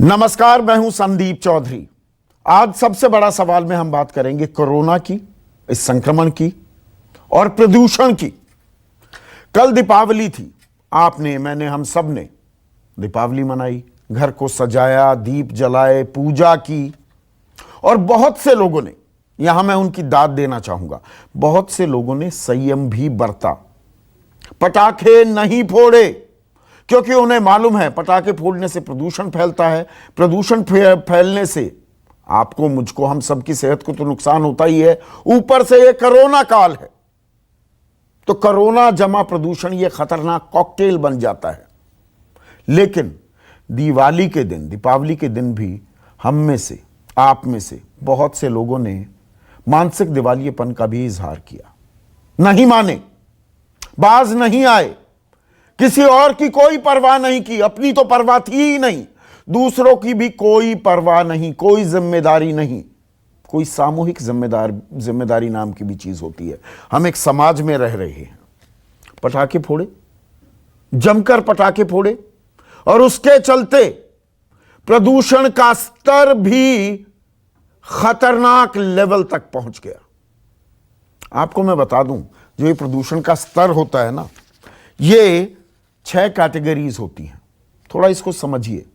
नमस्कार, मैं हूं संदीप चौधरी। आज सबसे बड़ा सवाल में हम बात करेंगे कोरोना की, इस संक्रमण की और प्रदूषण की। कल दीपावली थी। आपने, मैंने, हम सब ने दीपावली मनाई, घर को सजाया, दीप जलाए, पूजा की। और बहुत से लोगों ने, यहां मैं उनकी दाद देना चाहूंगा, बहुत से लोगों ने संयम भी बरता, पटाखे नहीं फोड़े, क्योंकि उन्हें मालूम है पटाखे फोड़ने से प्रदूषण फैलता है। प्रदूषण फैलने से आपको, मुझको, हम सबकी सेहत को तो नुकसान होता ही है, ऊपर से ये कोरोना काल है तो कोरोना जमा प्रदूषण, ये खतरनाक कॉकटेल बन जाता है। लेकिन दिवाली के दिन, दीपावली के दिन भी हम में से, आप में से बहुत से लोगों ने मानसिक दिवालियेपन का भी इजहार किया। नहीं माने, बाज नहीं आए, किसी और की कोई परवाह नहीं की, अपनी तो परवाह थी ही नहीं, दूसरों की भी कोई परवाह नहीं, कोई जिम्मेदारी नहीं। कोई सामूहिक जिम्मेदारी नाम की भी चीज होती है। हम एक समाज में रह रहे हैं। पटाखे फोड़े, जमकर पटाखे फोड़े, और उसके चलते प्रदूषण का स्तर भी खतरनाक लेवल तक पहुंच गया। आपको मैं बता दूं, जो ये प्रदूषण का स्तर होता है ना, ये 6 कैटेगरीज होती हैं। थोड़ा इसको समझिए,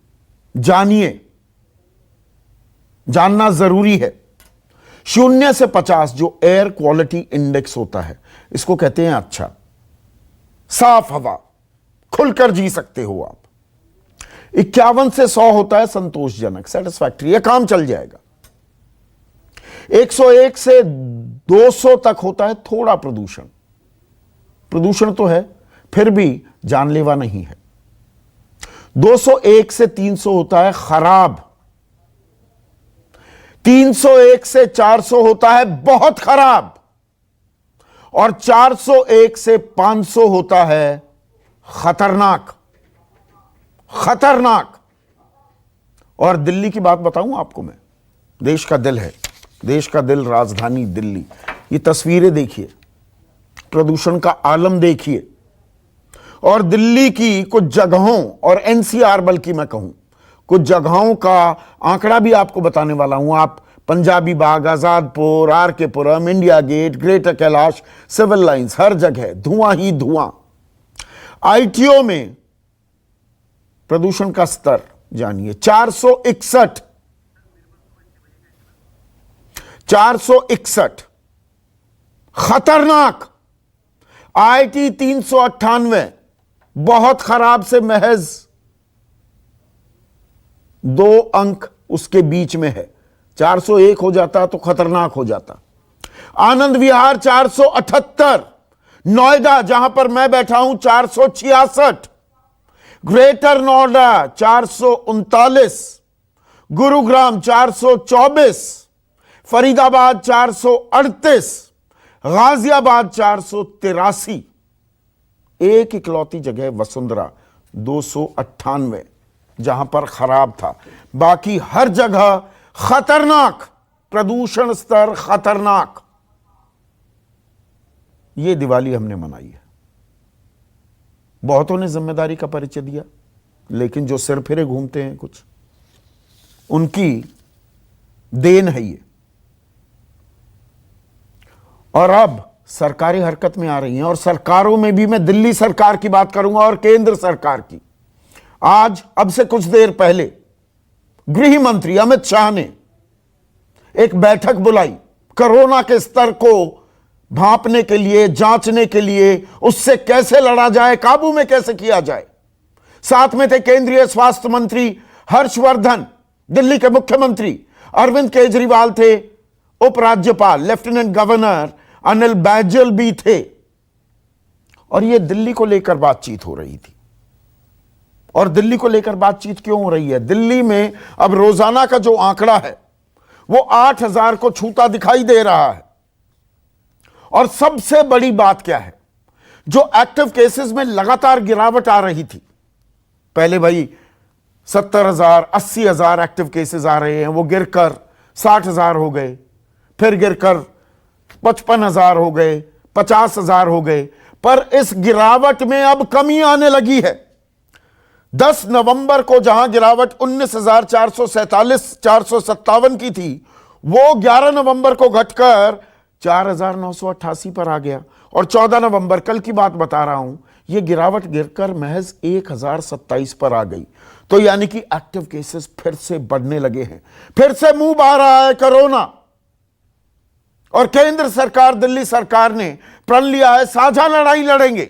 जानिए, जानना जरूरी है। 0 से 50 जो एयर क्वालिटी इंडेक्स होता है, इसको कहते हैं अच्छा, साफ हवा, खुलकर जी सकते हो आप। 51 से 100 होता है संतोषजनक, सेटिस्फैक्ट्री, यह काम चल जाएगा। 101 से 200 तक होता है थोड़ा प्रदूषण, प्रदूषण तो है फिर भी जानलेवा नहीं है। 201 से 300 होता है खराब, 301 से 400 होता है बहुत खराब, और 401 से 500 होता है खतरनाक। खतरनाक। और दिल्ली की बात बताऊं आपको मैं, देश का दिल है, देश का दिल, राजधानी दिल्ली। ये तस्वीरें देखिए, प्रदूषण का आलम देखिए। और दिल्ली की कुछ जगहों, और एनसीआर बल्कि मैं कहूं, कुछ जगहों का आंकड़ा भी आपको बताने वाला हूं। आप Punjabi Bagh, Azadpur, RK Puram, India Gate, Greater Kailash, Civil Lines, हर जगह धुआं ही धुआं। आईटीओ में प्रदूषण का स्तर जानिए, 461, 461 खतरनाक। आईटी 398 बहुत खराब से महज 2 अंक उसके बीच में है। 401 हो जाता तो खतरनाक हो जाता। आनंद विहार 478, नोएडा जहां पर मैं बैठा हूं 466, ग्रेटर नोएडा 439, गुरुग्राम 424, फरीदाबाद 438, गाजियाबाद 483, एक इकलौती जगह वसुंधरा 298 जहां पर खराब था। बाकी हर जगह खतरनाक प्रदूषण स्तर, खतरनाक। ये दिवाली हमने मनाई है। बहुतों ने जिम्मेदारी का परिचय दिया, लेकिन जो सिर फिरे घूमते हैं कुछ, उनकी देन है ये। और अब सरकारी हरकत में आ रही हैं, और सरकारों में भी मैं दिल्ली सरकार की बात करूंगा और केंद्र सरकार की। आज, अब से कुछ देर पहले, गृह मंत्री अमित शाह ने एक बैठक बुलाई कोरोना के स्तर को भांपने के लिए, जांचने के लिए, उससे कैसे लड़ा जाए, काबू में कैसे किया जाए। साथ में थे केंद्रीय स्वास्थ्य मंत्री हर्षवर्धन, दिल्ली के मुख्यमंत्री अरविंद केजरीवाल थे, उपराज्यपाल लेफ्टिनेंट गवर्नर अनिल बैजल भी थे। और यह दिल्ली को लेकर बातचीत हो रही थी। और दिल्ली को लेकर बातचीत क्यों हो रही है? दिल्ली में अब रोजाना का जो आंकड़ा है वो 8000 को छूता दिखाई दे रहा है। और सबसे बड़ी बात क्या है, जो एक्टिव केसेस में लगातार गिरावट आ रही थी, पहले भाई 70,000, 80,000 एक्टिव केसेस आ रहे हैं, वो गिरकर 60,000 हो गए, फिर गिरकर 55,000 हो गए, 50,000 हो गए। पर इस गिरावट में अब कमी आने लगी है। 10 नवंबर को जहां गिरावट 19,447 457 की थी, वो 11 नवंबर को घटकर 4,988 पर आ गया। और 14 नवंबर, कल की बात बता रहा हूं, ये गिरावट गिरकर महज 1,027 पर आ गई। तो यानी कि एक्टिव केसेस फिर से बढ़ने लगे हैं, फिर से मुंह बाहर रहा है कोरोना। और केंद्र सरकार, दिल्ली सरकार ने प्रण लिया है साझा लड़ाई लड़ेंगे।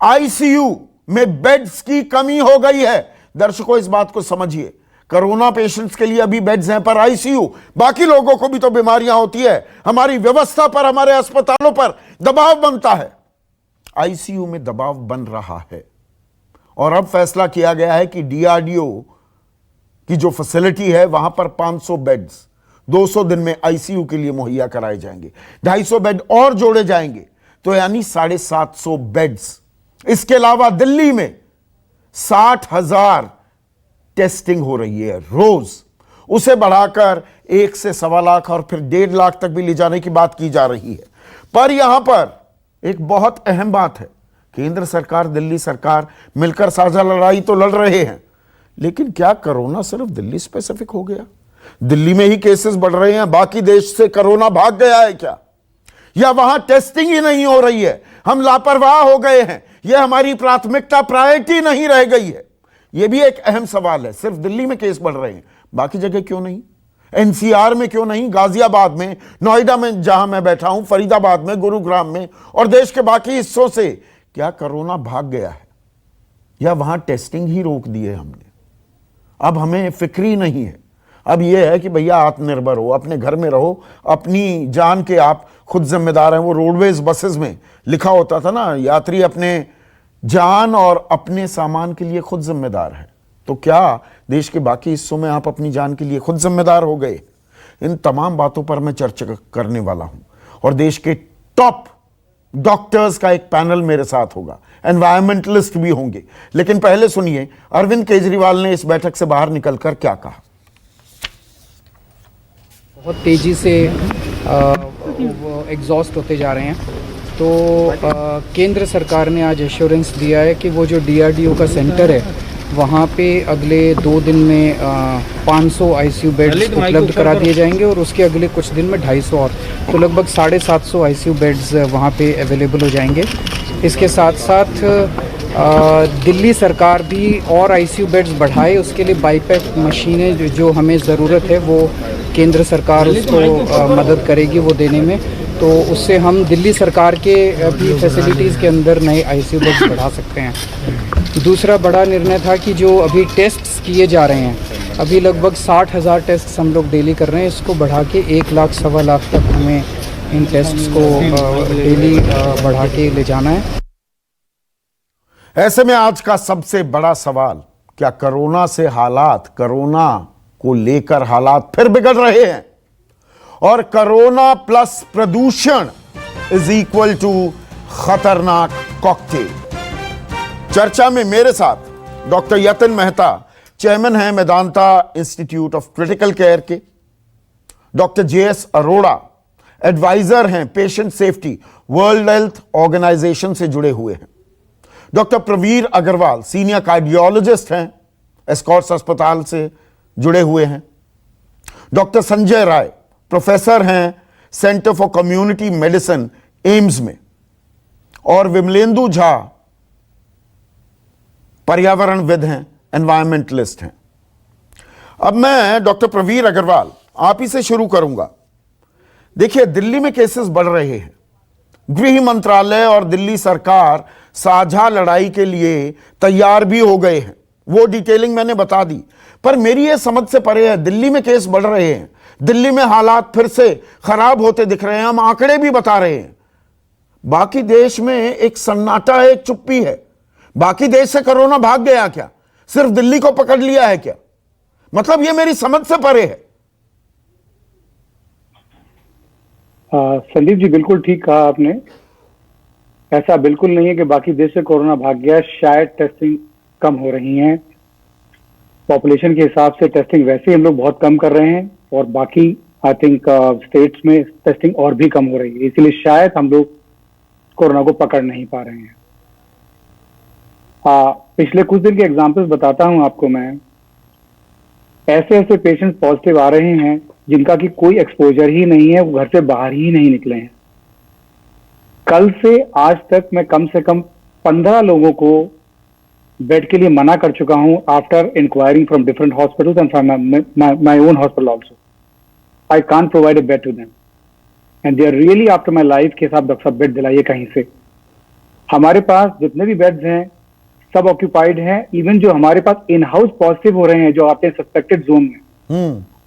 आईसीयू में बेड्स की कमी हो गई है। दर्शकों, इस बात को समझिए, कोरोना पेशेंट्स के लिए अभी बेड्स हैं, पर आईसीयू, बाकी लोगों को भी तो बीमारियां होती है। हमारी व्यवस्था पर, हमारे अस्पतालों पर दबाव बनता है। आईसीयू में दबाव बन रहा है। और अब फैसला किया गया है कि डीआरडीओ की जो फैसिलिटी है, वहां पर 500 बेड्स 200 दिन में आईसीयू के लिए मुहैया कराए जाएंगे। 250 बेड और जोड़े जाएंगे, तो यानी 750 बेड्स। इसके अलावा दिल्ली में 60,000 टेस्टिंग हो रही है रोज, उसे बढ़ाकर 1 से 1.25 लाख और फिर 1.5 लाख तक भी ले जाने की बात की जा रही है। पर यहां पर एक बहुत अहम बात है, केंद्र सरकार, दिल्ली सरकार मिलकर साझा लड़ाई तो लड़ रहे हैं, लेकिन क्या कोरोना सिर्फ दिल्ली स्पेसिफिक हो गया? दिल्ली में ही केसेस बढ़ रहे हैं, बाकी देश से कोरोना भाग गया है क्या? या वहां टेस्टिंग ही नहीं हो रही है, हम लापरवाह हो गए हैं, यह हमारी प्राथमिकता, प्रायोरिटी नहीं रह गई है? यह भी एक अहम सवाल है। सिर्फ दिल्ली में केस बढ़ रहे हैं, बाकी जगह क्यों नहीं? एनसीआर में क्यों नहीं? गाजियाबाद में, नोएडा में जहां मैं बैठा हूं, फरीदाबाद में, गुरुग्राम में और देश के बाकी हिस्सों से क्या कोरोना भाग गया है? या वहां टेस्टिंग ही रोक दी है हमने? अब हमें फिक्र ही नहीं है। अब यह है कि भैया आत्मनिर्भर हो, अपने घर में रहो, अपनी जान के आप खुद जिम्मेदार हैं। वो रोडवेज बसेस में लिखा होता था ना, यात्री अपने जान और अपने सामान के लिए खुद जिम्मेदार है। तो क्या देश के बाकी हिस्सों में आप अपनी जान के लिए खुद जिम्मेदार हो गए? इन तमाम बातों पर मैं चर्चा करने वाला हूं और देश के टॉप डॉक्टर्स का एक पैनल मेरे साथ होगा, एनवायरमेंटलिस्ट भी होंगे। लेकिन पहले सुनिए अरविंद केजरीवाल ने इस बैठक से बाहर निकलकर क्या कहा। बहुत तेज़ी से एग्जॉस्ट होते जा रहे हैं। तो केंद्र सरकार ने आज एश्योरेंस दिया है कि वो जो डीआरडीओ का सेंटर है, वहाँ पे अगले 2 दिन में 500 आईसीयू बेड्स उपलब्ध करा दिए जाएंगे और उसके अगले कुछ दिन में 250 और, तो लगभग 750 आईसीयू बेड्स वहाँ पे अवेलेबल हो जाएंगे। इसके साथ साथ दिल्ली सरकार भी और आईसीयू बेड्स बढ़ाए, उसके लिए बाईपैक मशीनें जो हमें ज़रूरत है वो केंद्र सरकार उसको मदद करेगी वो देने में। तो उससे हम दिल्ली सरकार के भी फैसिलिटीज़ के अंदर नए आईसीयू बेड्स बढ़ा सकते हैं। दूसरा बड़ा निर्णय था कि जो अभी टेस्ट्स किए जा रहे हैं, अभी लगभग 60,000 टेस्ट हम लोग डेली कर रहे हैं, इसको बढ़ा के 1 लाख 1.25 लाख तक हमें इन टेस्ट्स को डेली बढ़ा के ले जाना है। ऐसे में आज का सबसे बड़ा सवाल, क्या कोरोना से हालात, कोरोना को लेकर हालात फिर बिगड़ रहे हैं? और कोरोना प्लस प्रदूषण इज इक्वल टू खतरनाक कॉकटेल। चर्चा में मेरे साथ डॉक्टर यतिन मेहता, चेयरमैन हैं Medanta institute of critical care के, डॉक्टर जेएस अरोड़ा एडवाइजर हैं patient safety, world health organization से जुड़े हुए हैं, doctor Praveer Agarwal senior cardiologist हैं, एस्कॉर्ट्स अस्पताल से जुड़े हुए हैं, डॉक्टर संजय राय प्रोफेसर हैं centre for community medicine AIIMS में, और विमलेंदु झा पर्यावरणविद हैं, एनवायरमेंटलिस्ट हैं। अब मैं डॉक्टर प्रवीर अग्रवाल आप ही से शुरू करूंगा। देखिए, दिल्ली में केसेस बढ़ रहे हैं, गृह मंत्रालय और दिल्ली सरकार साझा लड़ाई के लिए तैयार भी हो गए हैं, वो डिटेलिंग मैंने बता दी। पर मेरी ये समझ से परे है, दिल्ली में केस बढ़ रहे हैं, दिल्ली में हालात फिर से खराब होते दिख रहे हैं, हम आंकड़े भी बता रहे हैं। बाकी देश में एक सन्नाटा है, एक चुप्पी है। बाकी देश से कोरोना भाग गया क्या? सिर्फ दिल्ली को पकड़ लिया है क्या? मतलब ये मेरी समझ से परे है। संदीप जी, बिल्कुल ठीक कहा आपने। ऐसा बिल्कुल नहीं है कि बाकी देश से कोरोना भाग गया, शायद टेस्टिंग कम हो रही है। पॉपुलेशन के हिसाब से टेस्टिंग वैसे ही हम लोग बहुत कम कर रहे हैं, और बाकी आई थिंक स्टेट्स में टेस्टिंग और भी कम हो रही है, इसलिए शायद हम लोग कोरोना को पकड़ नहीं पा रहे हैं। पिछले कुछ दिन के एग्जांपल्स बताता हूं आपको मैं। ऐसे ऐसे पेशेंट्स पॉजिटिव आ रहे हैं जिनका कि कोई एक्सपोजर ही नहीं है, वो घर से बाहर ही नहीं निकले हैं। कल से आज तक मैं कम से कम 15 लोगों को बेड के लिए मना कर चुका हूं after enquiring from different hospitals and from my own hospital also. I can't provide a bed to them and they are really after my life के साथ डॉक्टर साहब बेड दिलाइए कहीं से। हमारे पास जितने भी बेड्स हैं सब ऑक्यूपाइड हैं। इवन जो हमारे पास इन हाउस पॉजिटिव हो रहे हैं जो आते हैं सस्पेक्टेड जोन में,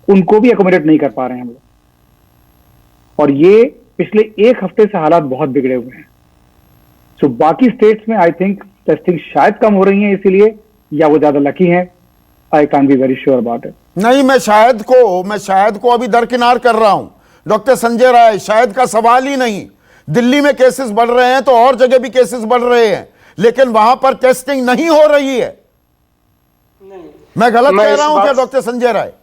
उनको भी अकोमोडेट नहीं कर पा रहे हैं हम लोग। और ये पिछले एक हफ्ते से हालात बहुत बिगड़े हुए हैं। सो बाकी स्टेट्स में आई थिंक टेस्टिंग शायद कम हो रही है इसीलिए, या वो ज्यादा लकी हैं। I can't be very sure about it. नहीं, मैं शायद को अभी दरकिनार कर रहा हूं डॉक्टर संजय राय। शायद का सवाल ही नहीं। दिल्ली में केसेस बढ़ रहे हैं तो और जगह भी केसेस बढ़ रहे हैं, लेकिन वहां पर टेस्टिंग नहीं हो रही है। नहीं, मैं गलत कह रहा हूं क्या डॉक्टर संजय राय?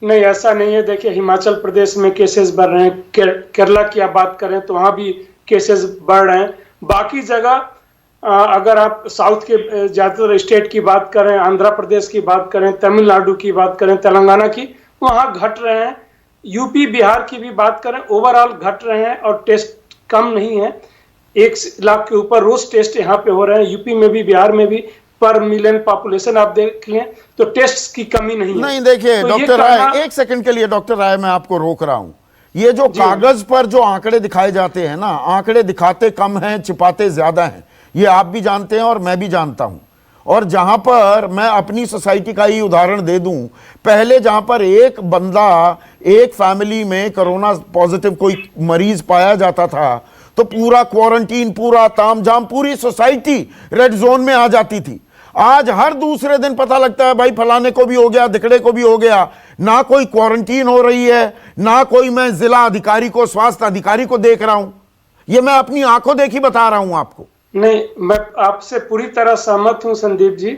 नहीं, ऐसा नहीं है। देखिए, हिमाचल प्रदेश में केसेस बढ़ रहे हैं, केरला की आप बात करें तो वहां भी केसेस बढ़ रहे हैं। बाकी जगह अगर आप साउथ के ज्यादातर स्टेट की बात करें, आंध्र प्रदेश की बात करें, तमिलनाडु की बात करें, तेलंगाना की, वहां घट रहे हैं। यूपी बिहार की भी बात करें, ओवरऑल घट रहे हैं और टेस्ट कम नहीं है। 1 लाख के ऊपर रोज टेस्ट यहाँ पे हो रहे हैं। यूपी में भी, बिहार में भी पर मिलियन पॉपुलेशन आप देख लें तो टेस्ट की कमी नहीं है। नहीं, देखिए तो डॉक्टर राय, एक सेकंड के लिए डॉक्टर राय मैं आपको रोक रहा हूं। ये जो कागज पर जो आंकड़े दिखाए जाते हैं ना, आंकड़े दिखाते कम हैं, छिपाते ज्यादा हैं। ये आप भी जानते हैं और मैं भी जानता हूं। और जहां पर मैं अपनी सोसाइटी का ही उदाहरण दे दूं, पहले जहां पर एक बंदा एक फैमिली में कोरोना पॉजिटिव कोई मरीज पाया जाता था तो पूरा क्वारंटीन, पूरा तामझाम, पूरी सोसाइटी रेड जोन में आ जाती थी। आज हर दूसरे दिन पता लगता है भाई फलाने को भी हो गया, दिखड़े को भी हो गया। ना कोई क्वारंटीन हो रही है, ना कोई मैं जिला अधिकारी को, स्वास्थ्य अधिकारी को देख रहा हूं। ये मैं अपनी आंखों देखी बता रहा हूं आपको। नहीं, मैं आपसे पूरी तरह सहमत हूं संदीप जी।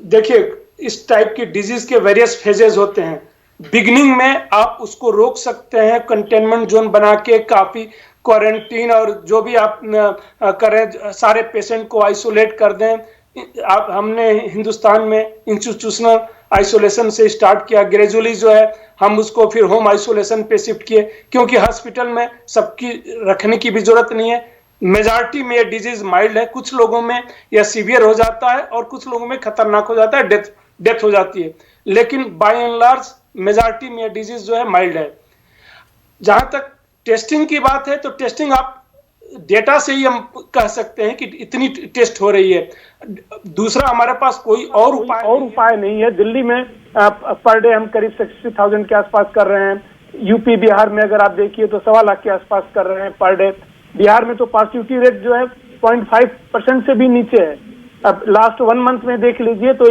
देखिए, इस टाइप की डिजीज के वेरियस फेजेस होते हैं। बिगिनिंग में आप उसको रोक सकते हैं कंटेनमेंट जोन बना के, काफी क्वारंटीन और जो भी आप करें, सारे पेशेंट को आइसोलेट कर दें। हमने हिंदुस्तान में इंस्टीट्यूशनल आइसोलेशन से स्टार्ट किया, ग्रेजुअली जो है हम उसको फिर होम आइसोलेशन पे शिफ्ट किए, क्योंकि हॉस्पिटल में सबकी रखने की भी जरूरत नहीं है। मेजॉरिटी में ये डिजीज माइल्ड है, कुछ लोगों में यह सीवियर हो जाता है और कुछ लोगों में खतरनाक हो जाता है, डेथ हो जाती है। लेकिन बाय एंड लार्ज मेजॉरिटी में डिजीज जो है माइल्ड है। जहां तक टेस्टिंग की बात है तो टेस्टिंग आप डेटा से ही हम कह सकते हैं कि इतनी टेस्ट हो रही है। दूसरा हमारे पास कोई और उपाय नहीं है। दिल्ली में पर डे हम करीब 60,000 के आसपास कर रहे हैं। यूपी बिहार में अगर आप देखिए तो 1.25 लाख के आसपास कर रहे हैं पर डे। बिहार में तो पॉजिटिविटी रेट जो है 0.5% से भी नीचे है। अब लास्ट 1 मंथ में देख लीजिए तो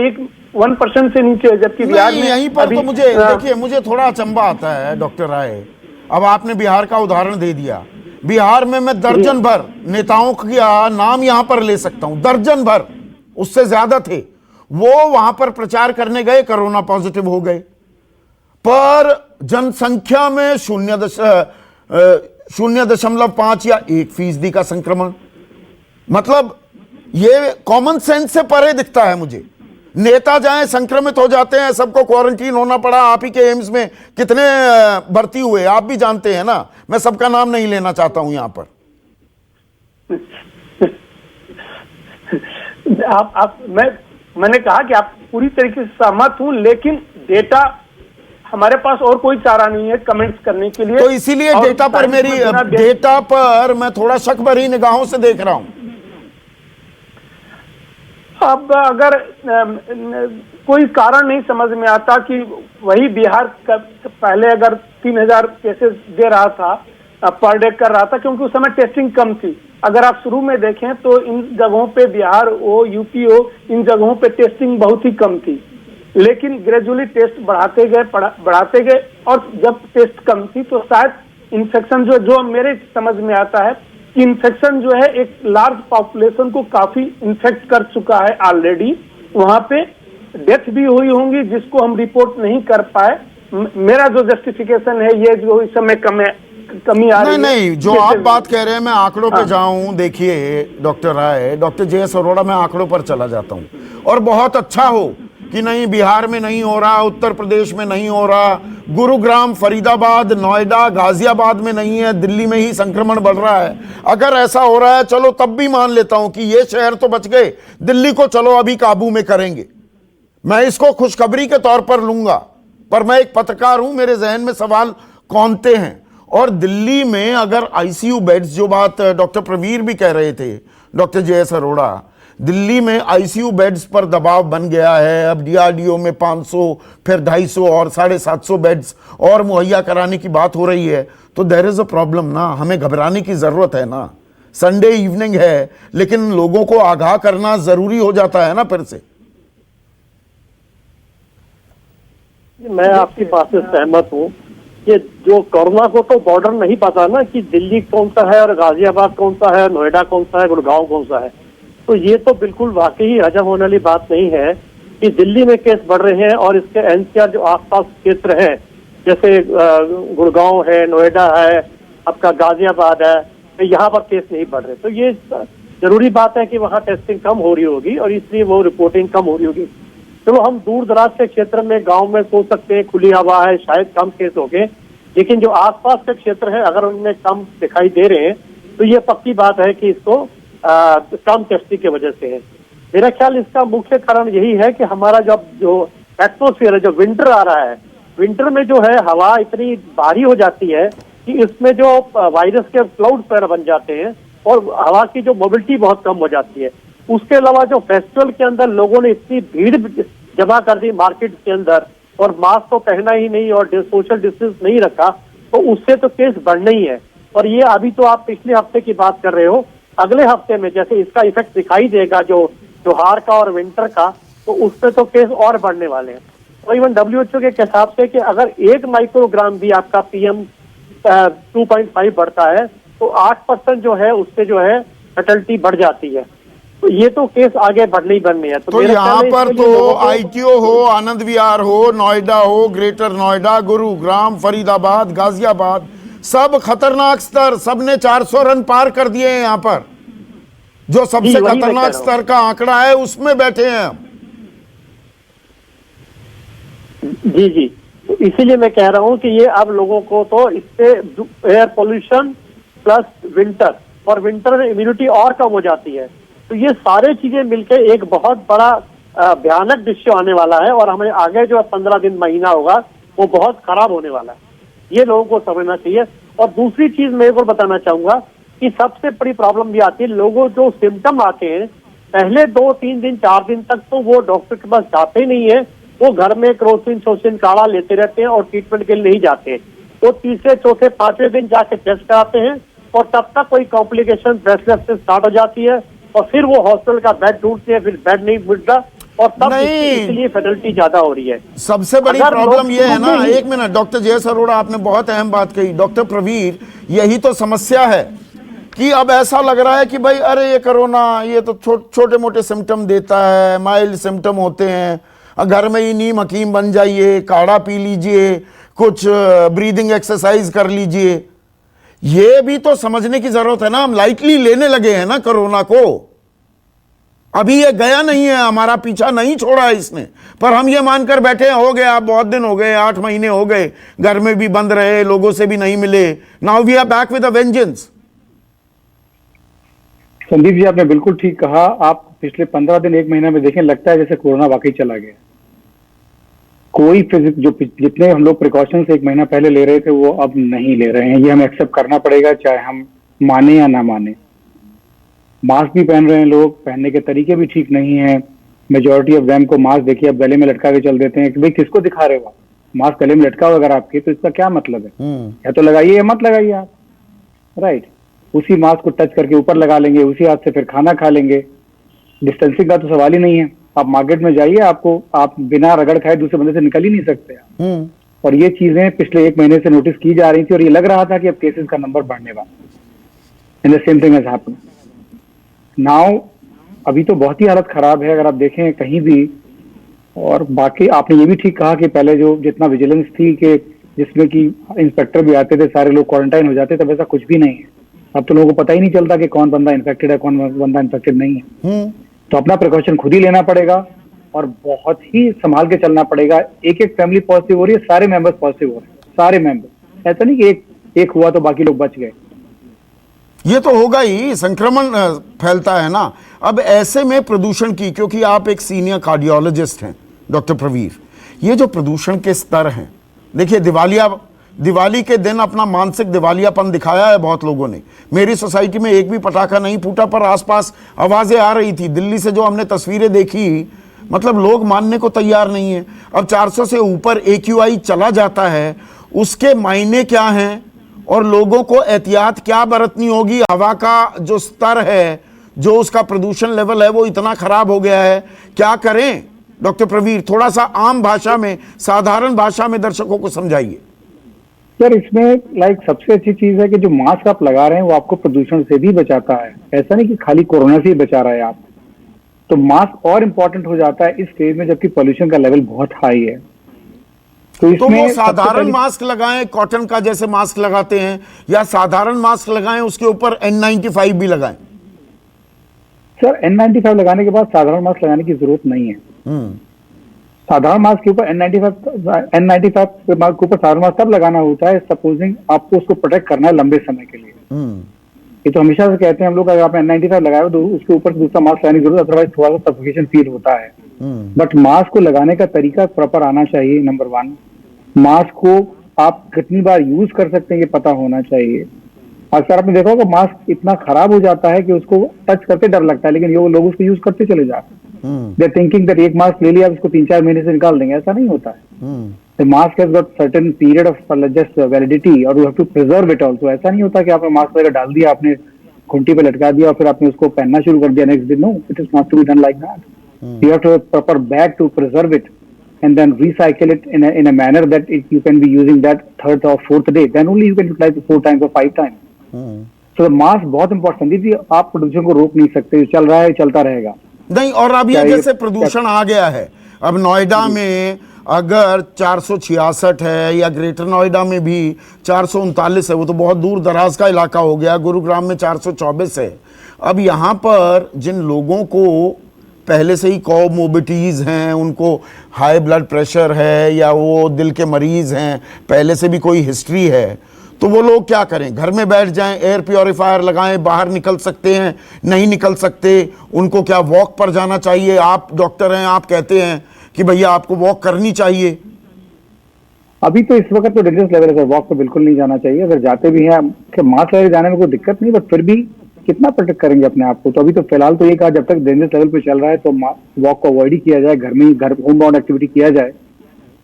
1% से नीचे है, जबकि बिहार में यहीं पर तो मुझे देखिए, मुझे थोड़ा अचंबा आता है डॉक्टर राय। अब आपने बिहार का उदाहरण दे दिया। बिहार में मैं दर्जन भर नेताओं का नाम यहां पर ले सकता हूं, दर्जन भर, उससे ज्यादा थे। वो वहां पर प्रचार करने गए, कोरोना पॉजिटिव हो गए, पर जनसंख्या में 0.5 या 1% का संक्रमण। मतलब ये कॉमन सेंस से परे दिखता है मुझे। नेता जाएं, संक्रमित हो जाते हैं, सबको क्वारंटीन होना पड़ा। आप ही के एम्स में कितने भर्ती हुए आप भी जानते हैं ना, मैं सबका नाम नहीं लेना चाहता हूं यहां पर। मैंने कहा कि आप पूरी तरीके से सहमत हूं, लेकिन डेटा हमारे पास और कोई चारा नहीं है कमेंट्स करने के लिए। तो इसीलिए डेटा पर मैं थोड़ा शक भरी निगाहों से देख रहा हूं। अब अगर कोई कारण नहीं समझ में आता कि वही बिहार का पहले अगर 3,000 केसेस दे रहा था, पर डे कर रहा था, क्योंकि उस समय टेस्टिंग कम थी। अगर आप शुरू में देखें तो इन जगहों पे, बिहार हो, यूपी हो, इन जगहों पे टेस्टिंग बहुत ही कम थी। लेकिन ग्रेजुअली टेस्ट बढ़ाते गए और जब टेस्ट कम थी तो शायद इन्फेक्शन जो मेरे समझ में आता है, इन्फेक्शन जो है एक लार्ज पॉपुलेशन को काफी इन्फेक्ट कर चुका है ऑलरेडी। वहां पे डेथ भी हुई होंगी जिसको हम रिपोर्ट नहीं कर पाए। मेरा जो जस्टिफिकेशन है, ये जो इस समय कमी आ रही नहीं है। नहीं, जो जैसे- आप बात कह रहे हैं मैं आंकड़ों पे हाँ। जाऊं, देखिए डॉक्टर राय, डॉक्टर जे.एस. अरोड़ा, मैं आंकड़ों पर चला जाता हूं। और बहुत अच्छा हो कि नहीं बिहार में नहीं हो रहा, उत्तर प्रदेश में नहीं हो रहा, गुरुग्राम, फरीदाबाद, नोएडा, गाजियाबाद में नहीं है, दिल्ली में ही संक्रमण बढ़ रहा है। अगर ऐसा हो रहा है चलो तब भी मान लेता हूं कि ये शहर तो बच गए, दिल्ली को चलो अभी काबू में करेंगे, मैं इसको खुशखबरी के तौर पर लूंगा। पर मैं एक पत्रकार हूं, मेरे जहन में सवाल कौनते हैं। और दिल्ली में अगर आईसीयू बेड्स, जो बात डॉक्टर प्रवीर भी कह रहे थे, डॉक्टर जे.एस. अरोड़ा, दिल्ली में आईसीयू बेड्स पर दबाव बन गया है। अब डीआरडीओ में 500, फिर 250 और 750 बेड्स और मुहैया कराने की बात हो रही है, तो देयर इज अ प्रॉब्लम ना। हमें घबराने की जरूरत है ना। संडे इवनिंग है, लेकिन लोगों को आगाह करना जरूरी हो जाता है ना फिर से। मैं आपकी बात से सहमत हूँ कि जो कोरोना को तो बॉर्डर नहीं पता ना कि दिल्ली कौन सा है और गाजियाबाद कौन सा है, नोएडा कौन सा है, गुड़गांव कौन सा है। तो ये तो बिल्कुल वाकई हजम होने वाली बात नहीं है कि दिल्ली में केस बढ़ रहे हैं और इसके एनसीआर जो आसपास क्षेत्र हैं, जैसे गुड़गांव है, नोएडा है, आपका गाजियाबाद है, तो यहाँ पर केस नहीं बढ़ रहे। तो ये जरूरी बात है कि वहाँ टेस्टिंग कम हो रही होगी और इसलिए वो रिपोर्टिंग कम हो रही होगी। चलो हम दूर दराज के क्षेत्र में, गांव में सोच सकते हैं खुली हवा है, शायद कम केस हो गए, लेकिन जो आसपास के क्षेत्र है अगर उनमें कम दिखाई दे रहे हैं तो ये पक्की बात है कि इसको कम टेस्टिंग की वजह से है। मेरा ख्याल इसका मुख्य कारण यही है कि हमारा जो एटमोसफियर है, जो विंटर आ रहा है, विंटर में जो है हवा इतनी भारी हो जाती है कि इसमें जो वायरस के क्लाउड पैर बन जाते हैं और हवा की जो मोबिलिटी बहुत कम हो जाती है। उसके अलावा जो फेस्टिवल के अंदर लोगों ने इतनी भीड़ जमा कर दी मार्केट के अंदर और मास्क तो पहना ही नहीं और सोशल डिस्टेंस नहीं रखा, तो उससे तो केस बढ़ना ही है। और ये अभी तो आप पिछले हफ्ते की बात कर रहे हो, अगले हफ्ते में जैसे इसका इफेक्ट दिखाई देगा जो त्योहार का और विंटर का, तो उससे तो केस और बढ़ने वाले हैं। और इवन WHO के हिसाब से कि अगर 1 माइक्रोग्राम भी आपका PM 2.5 बढ़ता है तो 8% जो है उससे जो है फैटलिटी बढ़ जाती है। तो ये तो केस आगे बढ़ने ही बढ़ने हैं। तो यहाँ पर तो आईटीओ हो, आनंद विहार हो, नोएडा हो, ग्रेटर नोएडा, गुरुग्राम, फरीदाबाद, गाजियाबाद, सब खतरनाक स्तर, सबने 400 रन पार कर दिए हैं। यहाँ पर जो सबसे खतरनाक स्तर का आंकड़ा है उसमें बैठे हैं हम। जी जी, तो इसीलिए मैं कह रहा हूँ कि ये अब लोगों को तो इससे एयर पोल्यूशन प्लस विंटर, और विंटर में इम्यूनिटी और कम हो जाती है, तो ये सारे चीजें मिलकर एक बहुत बड़ा भयानक दृश्य आने वाला है। और हमें आगे जो 15 दिन महीना होगा वो बहुत खराब होने वाला है, ये लोगों को समझना चाहिए। और दूसरी चीज मैं एक और बताना चाहूंगा कि सबसे बड़ी प्रॉब्लम भी आती है, लोगों जो सिम्टम आते हैं पहले 2-3 दिन 4 दिन तक तो वो डॉक्टर के पास जाते ही नहीं है, वो घर में क्रोसिन शोसिन काढ़ा लेते रहते हैं और ट्रीटमेंट के लिए नहीं जाते। वो तीसरे चौथे 5वें दिन जाके टेस्ट कराते हैं और तब तक कोई कॉम्प्लिकेशन ब्रेथलेस से स्टार्ट हो जाती है और फिर वो हॉस्पिटल का बेड ढूंढते हैं, फिर बेड नहीं मिलता और तब इसलिए फैटलिटी ज्यादा हो रही है। सबसे बड़ी प्रॉब्लम ये है ना, एक मिनट डॉक्टर जे.एस. अरोड़ा, आपने बहुत अहम बात कही। डॉक्टर प्रवीर, यही तो समस्या है कि अब ऐसा लग रहा है कि भाई अरे ये कोरोना, ये तो छोटे मोटे सिम्टम देता है, माइल्ड सिम्टम होते हैं, घर में ही नीम हकीम बन जाइए, काढ़ा पी लीजिए, कुछ ब्रीदिंग एक्सरसाइज कर लीजिए। ये भी तो समझने की जरूरत है ना। हम लाइटली लेने लगे हैं ना कोरोना को। अभी ये गया नहीं है, हमारा पीछा नहीं छोड़ा है इसने, पर हम ये मानकर बैठे हैं हो गया, बहुत दिन हो गए, 8 महीने हो गए, घर में भी बंद रहे, लोगों से भी नहीं मिले, now we are back with a vengeance. Sandeep ji, आपने बिल्कुल ठीक कहा। आप पिछले 15 दिन 1 महीने में देखें, लगता है जैसे कोरोना वाकई चला गया। कोई जो जितने हम लोग प्रिकॉशंस 1 महीना पहले ले रहे थे वो अब नहीं ले रहे हैं। ये हमें एक्सेप्ट करना पड़ेगा, चाहे हम माने या ना माने। मास्क भी पहन रहे हैं लोग, पहनने के तरीके भी ठीक नहीं है। मेजोरिटी ऑफ देम को मास्क देखिए अब गले में लटका के चल देते हैं कि भाई किसको दिखा रहे हो, मास्क गले में लटका हो अगर आपके, तो इसका क्या मतलब है? या तो लगाइए या मत लगाइए आप, राइट। उसी मास्क को टच करके ऊपर लगा लेंगे, उसी हाथ से फिर खाना खा लेंगे। डिस्टेंसिंग का तो सवाल ही नहीं है। आप मार्केट में जाइए, आपको आप बिना रगड़ खाए दूसरे बंदे से निकल ही नहीं सकते। और ये चीजें पिछले 1 महीने से नोटिस की जा रही थी और ये लग रहा था कि अब केसेस का नंबर बढ़ने वाला। And the same thing has happened now. अभी तो बहुत ही हालत खराब है अगर आप देखें कहीं भी। और बाकी आपने ये भी ठीक कहा कि पहले जो जितना विजिलेंस थी कि जिसमें कि इंस्पेक्टर भी आते थे, सारे लोग क्वारंटाइन हो जाते, तब ऐसा कुछ भी नहीं है। अब तो लोगों को पता ही नहीं चलता कि कौन बंदा इन्फेक्टेड है, कौन बंदा इन्फेक्टेड नहीं है। तो अपना प्रिकॉशन खुद ही लेना पड़ेगा और बहुत ही संभाल के चलना पड़ेगा। एक एक फैमिली पॉजिटिव हो रही है, सारे मेंबर्स पॉजिटिव हो रहे हैं, सारे मेंबर। ऐसा नहीं कि एक हुआ तो बाकी लोग बच गए। ये तो होगा ही, संक्रमण फैलता है ना। अब ऐसे में प्रदूषण की, क्योंकि आप एक सीनियर कार्डियोलॉजिस्ट हैं डॉक्टर प्रवीर, ये जो प्रदूषण के स्तर हैं, देखिए दिवाली के दिन अपना मानसिक दिवालियापन दिखाया है बहुत लोगों ने। मेरी सोसाइटी में एक भी पटाखा नहीं फूटा, पर आसपास आवाजें आ रही थी। दिल्ली से जो हमने तस्वीरें देखी, मतलब लोग मानने को तैयार नहीं है। अब 400 से ऊपर AQI चला जाता है, उसके मायने क्या हैं और लोगों को एहतियात क्या बरतनी होगी। हवा का जो स्तर है, जो उसका प्रदूषण लेवल है, वो इतना खराब हो गया है, क्या करें डॉक्टर प्रवीर? थोड़ा सा आम भाषा में, साधारण भाषा में दर्शकों को समझाइए। सर, इसमें सबसे अच्छी चीज है कि जो मास्क आप लगा रहे हैं वो आपको प्रदूषण से भी बचाता है। ऐसा नहीं कि खाली कोरोना से ही बचा रहा है आप। तो मास्क और इम्पोर्टेंट हो जाता है इस फेज में जबकि पोल्यूशन का लेवल बहुत हाई है। तो वो साधारण मास्क लगाएं, कॉटन का जैसे मास्क लगाते हैं, या साधारण मास्क लगाएं, उसके ऊपर N95 भी लगाएं? सर, N95 लगाने के बाद साधारण मास्क लगाने की जरूरत नहीं है। साधारण मास्क के ऊपर N95 के ऊपर साधारण मास्क तब लगाना होता है सपोजिंग आपको उसको प्रोटेक्ट करना है लंबे समय के लिए। ये तो हमेशा से कहते हैं हम लोग, अगर आपने N95 लगाया तो उसके ऊपर दूसरा मास्क लगाने की जरूरत, अदरवाइज थोड़ा सा सफोकेशन फील होता है। बट मास्क को लगाने का तरीका प्रॉपर आना चाहिए। नंबर 1, मास्क को आप कितनी बार यूज कर सकते हैं ये पता होना चाहिए। अक्सर आपने देखा होगा मास्क इतना खराब हो जाता है कि उसको टच करते डर लगता है, लेकिन ये वो लोग उसको यूज करते चले जाते हैं। They're thinking that एक मास्क ले लिया उसको 3-4 महीने से निकाल देंगे, ऐसा नहीं होता है। The mask has got certain period of just validity और you have to preserve it also। ऐसा नहीं होता कि आपने मास्क वगैरह डाल दिया, आपने खूंटी पे लटका दिया और फिर आपने उसको पहनना शुरू कर दिया नेक्स्ट दिन। No, it is not to be done like that। You have to have a proper bag to preserve it and then recycle it in a manner that you can be using that 3rd or 4th day, then only you can utilize it 4 times or 5 times। So the mask बहुत important. Sandeep ji, आप प्रदूषण को रोक नहीं सकते, चल रहा है, चलता रहेगा नहीं। और अब ये जैसे प्रदूषण आ गया है, अब नोएडा में अगर 466 है या ग्रेटर नोएडा में भी 439 है, वो तो बहुत दूर दराज का इलाका हो गया। गुरुग्राम में 424 है। अब यहाँ पर जिन लोगों को पहले से ही कोमोर्बिडिटीज हैं, उनको हाई ब्लड प्रेशर है या वो दिल के मरीज हैं, पहले से भी कोई हिस्ट्री है, तो वो लोग क्या करें? घर में बैठ जाएं, एयर प्योरीफायर लगाएं, बाहर निकल सकते हैं, नहीं निकल सकते? उनको क्या वॉक पर जाना चाहिए? आप डॉक्टर हैं, आप कहते हैं कि भैया आपको वॉक करनी चाहिए। अभी तो इस वक्त तो डेंजरस लेवल है, वॉक तो बिल्कुल नहीं जाना चाहिए। अगर जाते भी हैं, मास्क लगा जाने में कोई दिक्कत नहीं, बट फिर भी कितना प्रोटेक्ट करेंगे अपने आप को। तो अभी तो फिलहाल तो ये कहा, जब तक डेंजरस लेवल पे चल रहा है तो वॉक को अवॉइड ही किया जाए, घर में ही होम बाउंड एक्टिविटी किया जाए,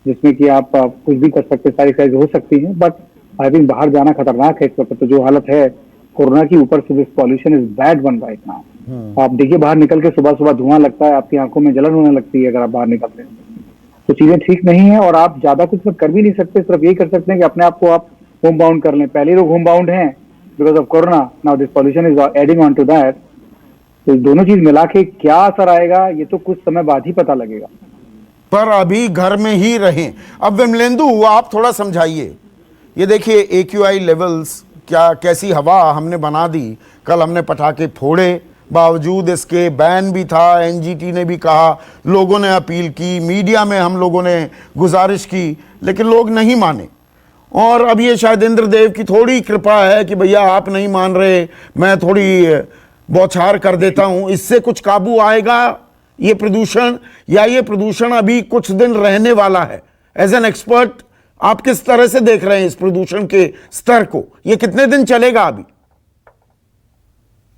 जिसमें कि आप कुछ भी कर सकते, सारी एक्सरसाइज हो सकती है। बट आई थिंक बाहर जाना खतरनाक है इस वक्त। तो जो हालत है कोरोना की, ऊपर से this pollution is bad one right now. आप देखिए, बाहर निकल के सुबह सुबह धुआं लगता है, आपकी आंखों में जलन होने लगती है अगर आप बाहर निकलते हैं। तो चीजें ठीक नहीं है और आप ज्यादा कुछ कर भी नहीं सकते। सिर्फ यही कर सकते हैं कि अपने आप को आप होम बाउंड कर लें। पहले लोग होम बाउंड हैं because of corona, now this pollution is adding on to that. तो दोनों चीज मिला के क्या असर आएगा ये तो कुछ समय बाद ही पता लगेगा। पर अभी घर में ही रहें। अब विमलेंदु, आप थोड़ा समझाइए। ये देखिए AQI लेवल्स, क्या कैसी हवा हमने बना दी। कल हमने पटाखे फोड़े, बावजूद इसके बैन भी था, NGT ने भी कहा, लोगों ने अपील की, मीडिया में हम लोगों ने गुजारिश की, लेकिन लोग नहीं माने। और अब ये शायद इंद्रदेव की थोड़ी कृपा है कि भैया आप नहीं मान रहे, मैं थोड़ी बौछार कर देता हूं, इससे कुछ काबू आएगा ये प्रदूषण, या ये प्रदूषण अभी कुछ दिन रहने वाला है? एज एन एक्सपर्ट आप किस तरह से देख रहे हैं इस प्रदूषण के स्तर को? ये कितने दिन चलेगा? अभी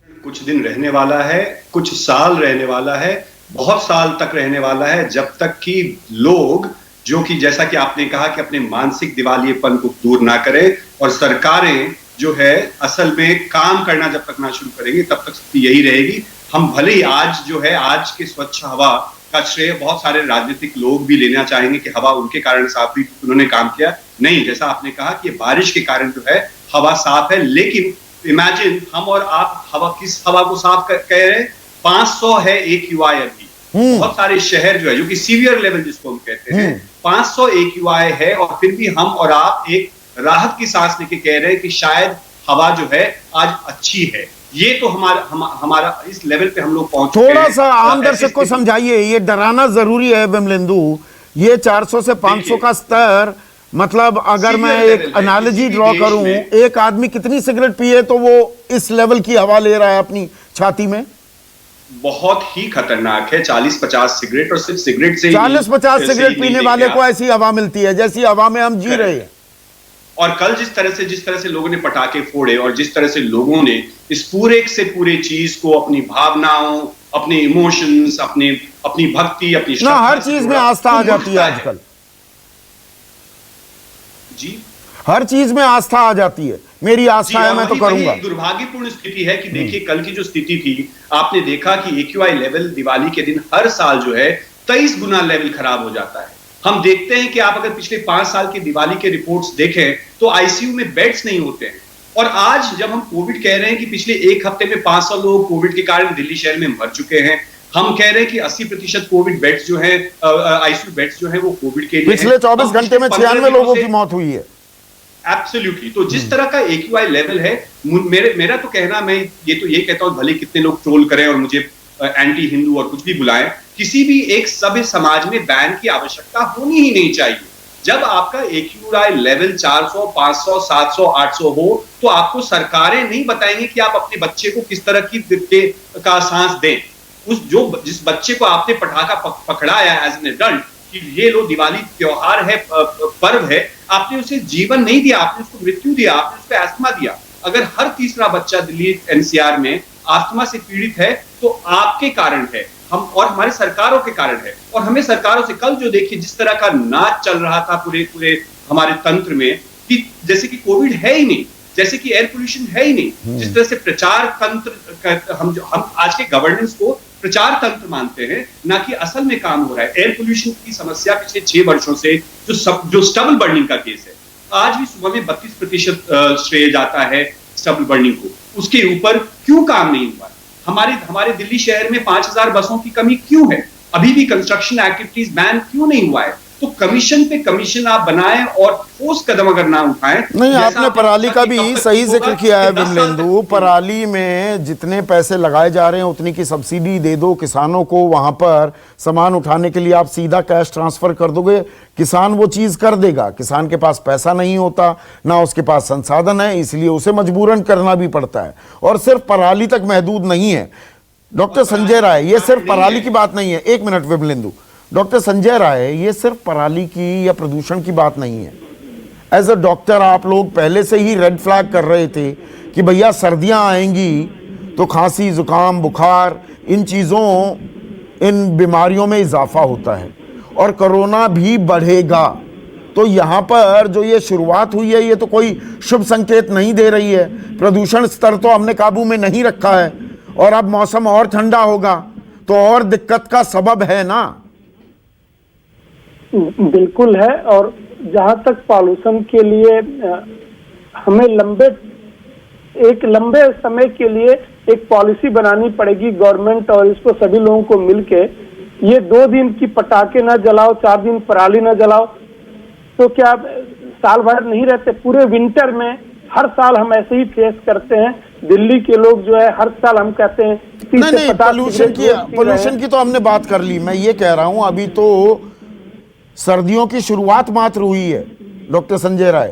कुछ दिन रहने वाला है, कुछ साल रहने वाला है, बहुत साल तक रहने वाला है, जब तक कि लोग, जो कि जैसा कि आपने कहा कि अपने मानसिक दिवालियेपन को दूर ना करें, और सरकारें जो है असल में काम करना जब तक ना शुरू करेंगी तब तक स्थिति यही रहेगी। हम भले ही आज जो है, आज के स्वच्छ हवा का श्रेय बहुत सारे राजनीतिक लोग भी लेना चाहेंगे कि हवा उनके कारण साफ हुई, उन्होंने काम किया। नहीं, जैसा आपने कहा कि बारिश के कारण जो है हवा साफ है, लेकिन इमेजिन हम और आप किस हवा को साफ कह रहे हैं? 500 है AQI अभी। बहुत सारे शहर जो है, जो कि सीवियर लेवल जिसको हम कहते हैं, 500 AQI है और फिर भी हम और आप एक राहत की सांस लेके कह रहे हैं कि शायद हवा जो है आज अच्छी है। ये तो हमारा इस लेवल पे हम लोग पहुंच चुके हैं। थोड़ा सा आम दर्शक को समझाइए, ये डराना जरूरी है विमलेंदु। ये 400 से 500 का स्तर, मतलब अगर मैं एक एनालॉजी ड्रॉ करूं, एक आदमी कितनी सिगरेट पिए तो वो इस लेवल की हवा ले रहा है अपनी छाती में? बहुत ही खतरनाक है। 40-50 सिगरेट, और सिर्फ सिगरेट से 40-50 सिगरेट पीने वाले को ऐसी हवा मिलती है जैसी हवा में हम जी रहे हैं। और कल जिस तरह से लोगों ने पटाखे फोड़े और जिस तरह से लोगों ने इस पूरे से पूरे चीज को अपनी भावनाओं, अपने इमोशंस, अपनी भक्ति, अपनी ना, हर चीज में आस्था आ जाती है आजकल जी, हर चीज में आस्था आ जाती है। मेरी आस्था है, मैं तो करूंगा। एक दुर्भाग्यपूर्ण स्थिति है कि देखिए कल की जो स्थिति थी, आपने देखा कि AQI लेवल दिवाली के दिन हर साल जो है 23 गुना लेवल खराब हो जाता है। हम देखते हैं कि आप अगर पिछले 5 साल की दिवाली के रिपोर्ट्स देखें तो आईसीयू में बेड्स नहीं होते हैं। और आज जब हम कोविड कह रहे हैं कि पिछले एक हफ्ते में 500 लोग कोविड के कारण दिल्ली शहर में मर चुके हैं, हम कह रहे हैं कि 80% कोविड बेड्स जो है, आईसीयू बेड्स जो है वो कोविड के लिए पिछले 24 घंटे में 96 लोगों की मौत हुई है। एब्सोल्युटली। तो जिस तरह का AQI लेवल है, मेरा तो कहना, मैं ये कहता हूं, भले कितने लोग ट्रोल करें और मुझे एंटी हिंदू और कुछ भी बुलाएं, किसी भी एक सभ्य समाज में बैन की आवश्यकता होनी ही नहीं चाहिए। जब आपका AQI लेवल 400, 500, 700, 800 हो तो आपको सरकारें नहीं बताएंगे कि आप अपने बच्चे को किस तरह का सांस दें। जिस बच्चे को आपने पटाखा पकड़ाया एज एन एडल्ट कि ये लो दिवाली त्योहार है, पर्व है, आपने उसे जीवन नहीं दिया, आपने उसको मृत्यु दिया, आपने उसको अस्थमा दिया। अगर हर तीसरा बच्चा दिल्ली NCR में अस्थमा से पीड़ित है तो आपके कारण है, हम और हमारे सरकारों के कारण है। और हमें सरकारों से कल जो देखिए जिस तरह का नाच चल रहा था पूरे हमारे तंत्र में, कि जैसे कि कोविड है ही नहीं, जैसे कि एयर पोल्यूशन है ही नहीं, जिस तरह से प्रचार तंत्र, हम आज के गवर्नेंस को प्रचार तंत्र मानते हैं, ना कि असल में काम हो रहा है। एयर पोल्यूशन की समस्या पिछले 6 वर्षों से जो स्टबल बर्निंग का केस है, आज भी सुबह में 32% श्रेय जाता है स्टबल बर्निंग को। उसके ऊपर क्यों काम नहीं हुआ? हमारे दिल्ली शहर में 5000 बसों की कमी क्यों है? अभी भी कंस्ट्रक्शन एक्टिविटीज बैन क्यों नहीं हुआ है? तो कमीशन पे कमीशन आप बनाएं और ठोस कदम अगर ना उठाएं। नहीं, आपने पराली का भी सही जिक्र किया है विमलेंदु। पराली में जितने पैसे लगाए जा रहे हैं उतनी की सब्सिडी दे दो किसानों को, वहां पर सामान उठाने के लिए आप सीधा कैश ट्रांसफर कर दोगे, किसान वो चीज कर देगा। किसान के पास पैसा नहीं होता, ना उसके पास संसाधन है, इसलिए उसे मजबूरन करना भी पड़ता है। और सिर्फ पराली तक महदूद नहीं है डॉक्टर संजय राय, ये सिर्फ पराली की बात नहीं है। एक मिनट विमलेंदु। डॉक्टर संजय राय, ये सिर्फ पराली की या प्रदूषण की बात नहीं है। एज अ डॉक्टर आप लोग पहले से ही रेड फ्लैग कर रहे थे कि भैया सर्दियां आएंगी तो खांसी, जुकाम, बुखार, इन चीज़ों, इन बीमारियों में इजाफा होता है और कोरोना भी बढ़ेगा। तो यहाँ पर जो ये शुरुआत हुई है ये तो कोई शुभ संकेत नहीं दे रही है। प्रदूषण स्तर तो हमने काबू में नहीं रखा है और अब मौसम और ठंडा होगा तो और दिक्कत का सबब है ना। बिल्कुल है। और जहां तक पॉल्यूशन के लिए हमें एक लंबे समय के लिए एक पॉलिसी बनानी पड़ेगी गवर्नमेंट और इसको सभी लोगों को मिलके। ये 2 दिन की पटाखे ना जलाओ, 4 दिन पराली ना जलाओ, तो क्या साल भर नहीं रहते? पूरे विंटर में हर साल हम ऐसे ही फेस करते हैं। दिल्ली के लोग जो है हर साल हम कहते हैं नहीं, पोल्यूशन की तो हमने बात कर ली। मैं ये कह रहा हूं अभी तो सर्दियों की शुरुआत मात्र हुई है डॉक्टर संजय राय,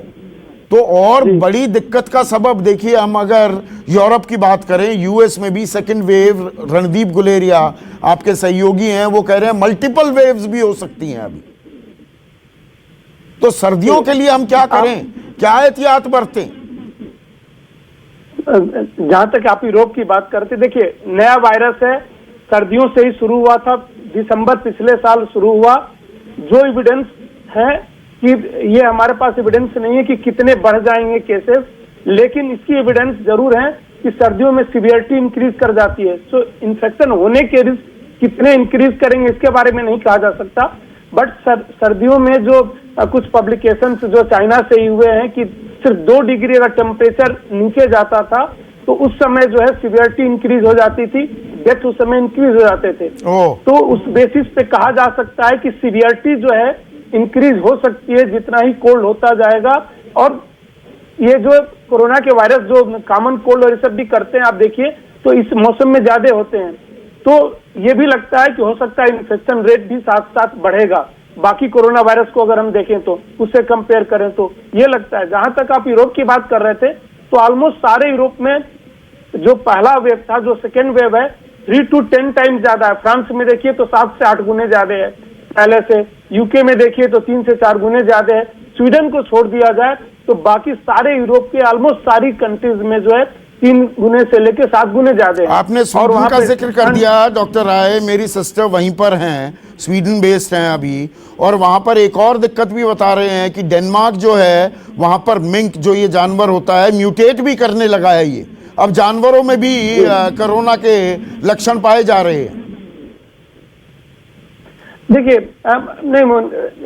तो और बड़ी दिक्कत का सबब देखिए, हम अगर यूरोप की बात करें, यूएस में भी सेकंड वेव, रणदीप गुलेरिया आपके सहयोगी हैं, वो कह रहे हैं मल्टीपल वेव्स भी हो सकती हैं अभी। तो सर्दियों के लिए हम क्या करें, क्या एहतियात बरतें? जहां तक आप यूरोप की बात करते, देखिए नया वायरस है, सर्दियों से ही शुरू हुआ था, दिसंबर पिछले साल शुरू हुआ। जो एविडेंस है कि ये हमारे पास एविडेंस नहीं है कि कितने बढ़ जाएंगे केसेस, लेकिन इसकी एविडेंस जरूर है कि सर्दियों में सीवियरिटी इंक्रीज कर जाती है। सो इन्फेक्शन होने के रिस्क कितने इंक्रीज करेंगे इसके बारे में नहीं कहा जा सकता। बट सर्दियों में जो कुछ पब्लिकेशंस जो चाइना से ही हुए हैं कि सिर्फ 2 डिग्री अगर टेम्परेचर नीचे जाता था तो उस समय जो है सीवियरिटी इंक्रीज हो जाती थी, डेथ उस समय इंक्रीज हो जाते थे। तो उस बेसिस पे कहा जा सकता है कि सीवियरिटी जो है इंक्रीज हो सकती है जितना ही कोल्ड होता जाएगा। और ये जो कोरोना के वायरस जो कॉमन कोल्ड और ये सब भी करते हैं, आप देखिए तो इस मौसम में ज्यादा होते हैं, तो ये भी लगता है कि हो सकता है इन्फेक्शन रेट भी साथ साथ बढ़ेगा बाकी कोरोना वायरस को अगर हम देखें तो, उससे कंपेयर करें तो ये लगता है। जहां तक आप यूरोप की बात कर रहे थे, तो ऑलमोस्ट सारे यूरोप में जो पहला वेव था, जो सेकेंड वेव है, 3 to 10 टाइम ज्यादा है। फ्रांस में देखिए तो 7 से 8 गुने ज्यादा है पहले से, यूके में देखिए तो 3 से 4 गुने ज्यादा है। स्वीडन को छोड़ दिया जाए तो बाकी सारे यूरोप के ऑलमोस्ट सारी कंट्रीज में जो है 3 गुने से लेकर 7 गुने ज्यादा है। आपने स्वीडन का जिक्र कर दिया डॉक्टर राय, मेरी सिस्टर वहीं पर हैं, स्वीडन बेस्ड हैं अभी, और वहां पर एक और दिक्कत भी बता रहे हैं कि डेनमार्क जो है वहां पर मिंक जो ये जानवर होता है म्यूटेट भी करने लगा है। ये अब जानवरों में भी कोरोना के लक्षण पाए जा रहे हैं। देखिए नहीं,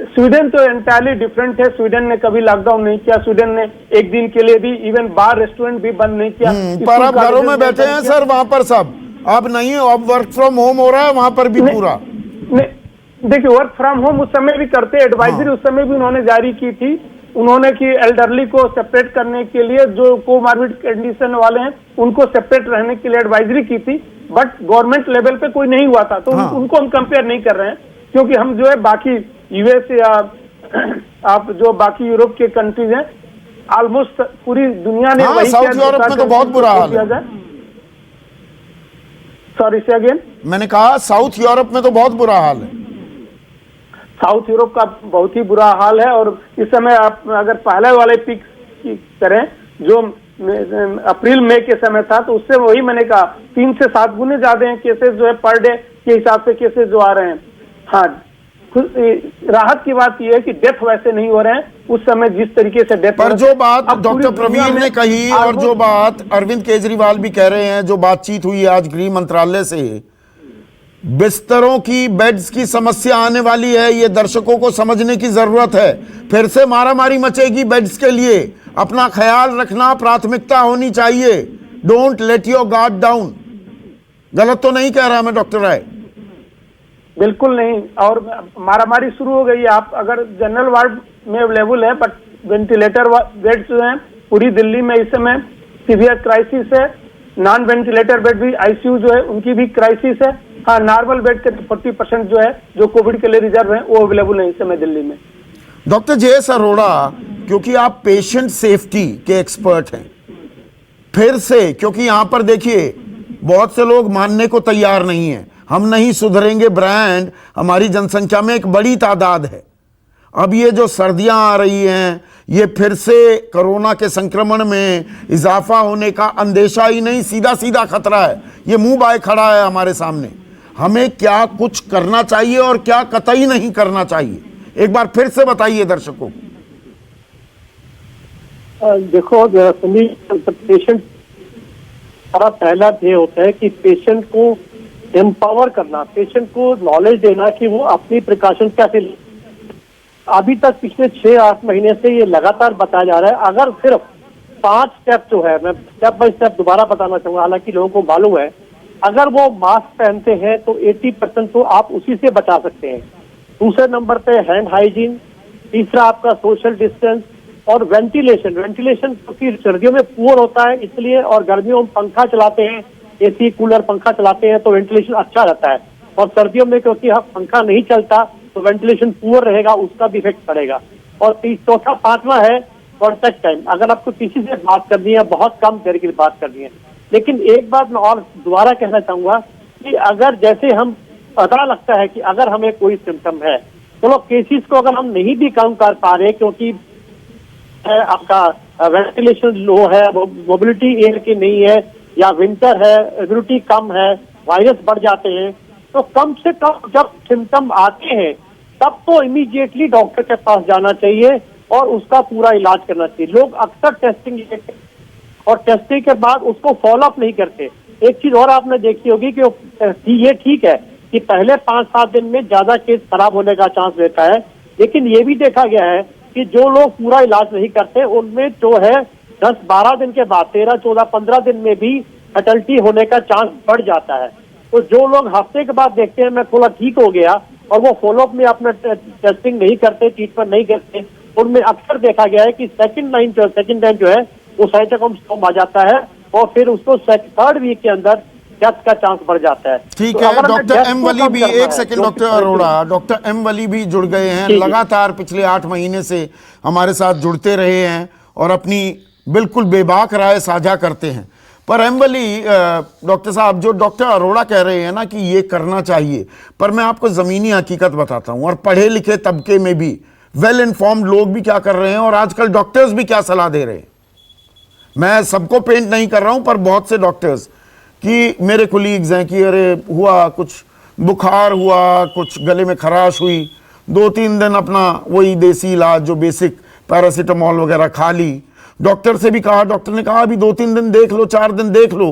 स्वीडन तो एंटायरली डिफरेंट है। स्वीडन ने कभी लॉकडाउन नहीं किया, स्वीडन ने एक दिन के लिए भी इवन बार रेस्टोरेंट भी बंद नहीं किया। पर आप घरों में बैठे हैं सर, वहां पर सब अब नहीं, अब वर्क फ्रॉम होम हो रहा है वहां पर भी पूरा। देखिए वर्क फ्रॉम होम उस समय भी करते, एडवाइजरी उस समय भी उन्होंने जारी की थी। उन्होंने कि एल्डरली को सेपरेट करने के लिए, जो कोमॉर्बिड कंडीशन वाले हैं उनको सेपरेट रहने के लिए एडवाइजरी की थी, बट गवर्नमेंट लेवल पे कोई नहीं हुआ था। तो उनको हम कंपेयर नहीं कर रहे हैं, क्योंकि हम जो है बाकी यूएस या आप जो बाकी यूरोप के कंट्रीज हैं, ऑलमोस्ट पूरी दुनिया ने वही किया। साउथ यूरोप में तो बहुत बुरा हाल है। सॉरी से अगेन, मैंने कहा साउथ यूरोप में तो बहुत बुरा हाल है। साउथ यूरोप का बहुत ही बुरा हाल है। और इस समय आप अगर पहले वाले पीक की करें जो अप्रैल मई के समय था, तो उससे वही मैंने कहा 3 से 7 गुने ज्यादा हैं केसेस जो है पर डे के हिसाब से केसेस जो आ रहे हैं। हाँ, राहत की बात यह है कि डेथ वैसे नहीं हो रहे हैं उस समय जिस तरीके से डेथ। पर जो बात डॉक्टर प्रवीण ने कही और जो बात अरविंद केजरीवाल भी कह रहे हैं, जो बातचीत हुई आज गृह मंत्रालय से, बिस्तरों की, बेड्स की समस्या आने वाली है, ये दर्शकों को समझने की जरूरत है। फिर से मारामारी मचेगी बेड्स के लिए, अपना ख्याल रखना प्राथमिकता होनी चाहिए। Don't let your guard down. गलत तो नहीं कह रहा मैं डॉक्टर राय? बिल्कुल नहीं, और मारामारी शुरू हो गई है। आप अगर जनरल वार्ड में अवेलेबल है, बट वेंटिलेटर बेड्स जो हैं पूरी दिल्ली में इस समय सीवियर क्राइसिस है। नॉन वेंटिलेटर बेड भी, आईसीयू जो है उनकी भी क्राइसिस है। हाँ, नॉर्मल बेड के 40% जो है जो कोविड के लिए रिजर्व है वो अवेलेबल है इस समय दिल्ली में। Doctor JS. अरोड़ा, क्योंकि आप पेशेंट सेफ्टी के एक्सपर्ट हैं, फिर से, क्योंकि यहां पर देखिए बहुत से लोग मानने को तैयार नहीं है, हम नहीं सुधरेंगे ब्रांड हमारी जनसंख्या में एक बड़ी तादाद है। अब ये जो सर्दियां आ रही हैं, ये फिर से कोरोना के संक्रमण में इजाफा होने का अंदेशा ही नहीं, सीधा सीधा खतरा है। ये मुंह बाए खड़ा है हमारे सामने। हमें क्या कुछ करना चाहिए और क्या कतई नहीं करना चाहिए, एक बार फिर से बताइए दर्शकों को। देखो पेशेंट हमारा पहला ध्येय होता है कि पेशेंट को एम्पावर करना, पेशेंट को नॉलेज देना कि वो अपनी प्रिकॉशन कैसे। अभी तक पिछले 6-8 महीने से ये लगातार बताया जा रहा है। अगर सिर्फ 5 स्टेप जो है, मैं स्टेप बाय स्टेप दोबारा बताना चाहूंगा, हालांकि लोगों को मालूम है, अगर वो मास्क पहनते हैं तो 80% तो आप उसी से बचा सकते हैं। दूसरे नंबर पे हैंड हाइजीन, तीसरा आपका सोशल डिस्टेंस और वेंटिलेशन क्योंकि सर्दियों में पुअर होता है इसलिए, और गर्मियों में पंखा चलाते हैं, एसी कूलर पंखा चलाते हैं तो वेंटिलेशन अच्छा रहता है, और सर्दियों में क्योंकि पंखा नहीं चलता तो वेंटिलेशन पुअर रहेगा, उसका भी इफेक्ट पड़ेगा। और चौथा 5वां है कॉन्टेक्ट टाइम। अगर आपको किसी से बात करनी है, बहुत कम देर की बात करनी है, लेकिन एक बात मैं और दोबारा कहना चाहूंगा कि अगर जैसे हम पता लगता है कि अगर हमें कोई सिम्टम है, चलो केसेस को अगर हम नहीं भी कम कर पा रहे क्योंकि आपका वेंटिलेशन लो है, मोबिलिटी एयर की नहीं है, या विंटर है, इम्यूनिटी कम है, वायरस बढ़ जाते हैं, तो कम से कम जब सिम्टम आते हैं तब तो इमीडिएटली डॉक्टर के पास जाना चाहिए और उसका पूरा इलाज करना चाहिए। लोग अक्सर टेस्टिंग और टेस्टिंग के बाद उसको फॉलोअप नहीं करते। एक चीज और आपने देखी होगी कि ये ठीक है कि पहले 5-7 दिन में ज्यादा केस खराब होने का चांस रहता है, लेकिन ये भी देखा गया है कि जो लोग पूरा इलाज नहीं करते उनमें जो है 10-12 दिन के बाद 13-14-15 दिन में भी फैटलिटी होने का चांस बढ़ जाता है। तो जो लोग हफ्ते के बाद देखते हैं मैं थोड़ा ठीक हो गया, और वो फॉलोअप में अपना टेस्टिंग नहीं करते, ट्रीटमेंट नहीं करते, उनमें अक्सर देखा गया है कि सेकंड टाइम जो है वो साइटोक्रोम आ जाता है और फिर उसको थर्ड वीक के अंदर डेथ का चांस बढ़ जाता है। ठीक तो है, अगर हमें डॉक्टर death एम को वली कम भी, करना एक है, सेकंड जो डॉक्टर कि- अरोड़ा, डॉक्टर एम वली भी जुड़ गए हैं, जी, जी। लगातार पिछले 8 महीने से हमारे साथ जुड़ते रहे हैं और अपनी बिल्कुल बेबाक राय साझा करते हैं। पर एम वली, डॉक्टर साहब, जो डॉक्टर अरोड़ा कह रहे हैं ना कि ये करना चाहिए, पर मैं आपको ज़मीनी हकीकत बताता हूँ और पढ़े लिखे तबके में भी वेल इन्फॉर्म्ड लोग भी क्या कर रहे हैं और आजकल डॉक्टर्स भी क्या सलाह दे रहे हैं। मैं सबको पेंट नहीं कर रहा हूं, पर बहुत से डॉक्टर्स कि मेरे कुलीग्स हैं कि अरे हुआ कुछ, बुखार हुआ, कुछ गले में खराश हुई, 2-3 दिन अपना वही देसी इलाज जो बेसिक पैरासीटामोल वगैरह खा ली। डॉक्टर से भी कहा, डॉक्टर ने कहा अभी 2-3 दिन देख लो, 4 दिन देख लो,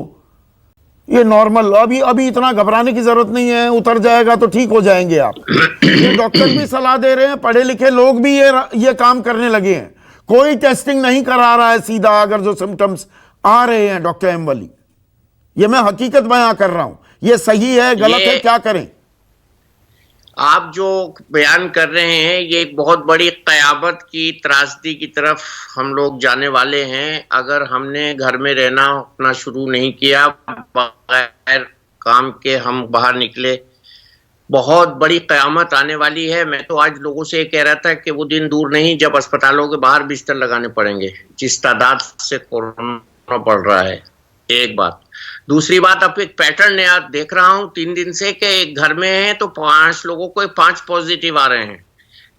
ये नॉर्मल, अभी इतना घबराने की जरूरत नहीं है, उतर जाएगा तो ठीक हो जाएंगे आप। ये डॉक्टर भी सलाह दे रहे हैं, पढ़े लिखे लोग भी ये काम करने लगे हैं। कोई टेस्टिंग नहीं करा रहा है सीधा अगर जो सिम्टम्स आ रहे हैं। डॉक्टर एम वली, ये मैं हकीकत बयां कर रहा हूं, ये सही है गलत है, क्या करें? आप जो बयान कर रहे हैं ये एक बहुत बड़ी कयामत की त्रासदी की तरफ हम लोग जाने वाले हैं अगर हमने घर में रहना अपना शुरू नहीं किया, बगैर काम के हम बाहर निकले। बहुत बड़ी कयामत आने वाली है। मैं तो आज लोगों से कह रहा था कि वो दिन दूर नहीं जब अस्पतालों के बाहर बिस्तर लगाने पड़ेंगे, जिस तादाद से कोरोना बढ़ रहा है। एक बात। दूसरी बात, अब एक पैटर्न नया देख रहा हूं 3 दिन से कि एक घर में है तो 5 लोगों को 5 पॉजिटिव आ रहे हैं।